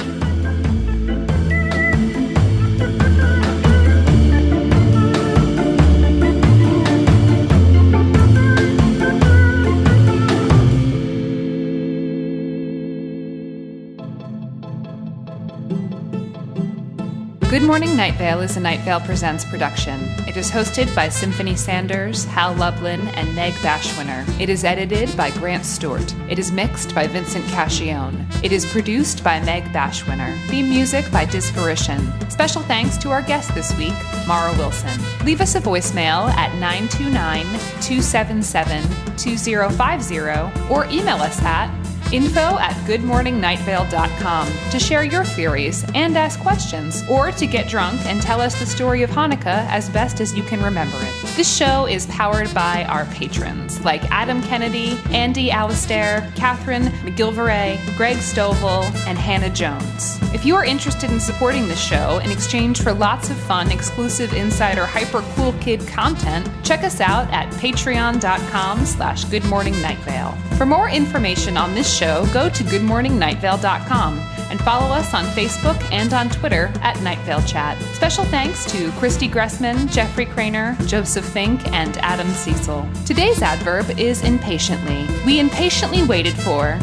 Good Morning Night Vale is a Night Vale Presents production. It is hosted by Symphony Sanders, Hal Lublin, and Meg Bashwiner. It is edited by Grant Stewart. It is mixed by Vincent Cacchione. It is produced by Meg Bashwiner. Theme music by Disparition. Special thanks to our guest this week, Mara Wilson. Leave us a voicemail at 929-277-2050 or email us at info@goodmorningnightVale.com to share your theories and ask questions, or to get drunk and tell us the story of Hanukkah as best as you can remember it. This show is powered by our patrons, like Adam Kennedy, Andy Alistair, Catherine McGilvray, Greg Stovall, and Hannah Jones. If you are interested in supporting this show in exchange for lots of fun, exclusive insider, hyper cool kid content, check us out at patreon.com/goodmorningnightVale. For more information on this show, go to goodmorningnightVale.com and follow us on Facebook and on Twitter at Night Vale Chat. Special thanks to Christy Gressman, Jeffrey Craner, Joseph Fink, and Adam Cecil. Today's adverb is impatiently. We impatiently waited for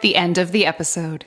the end of the episode.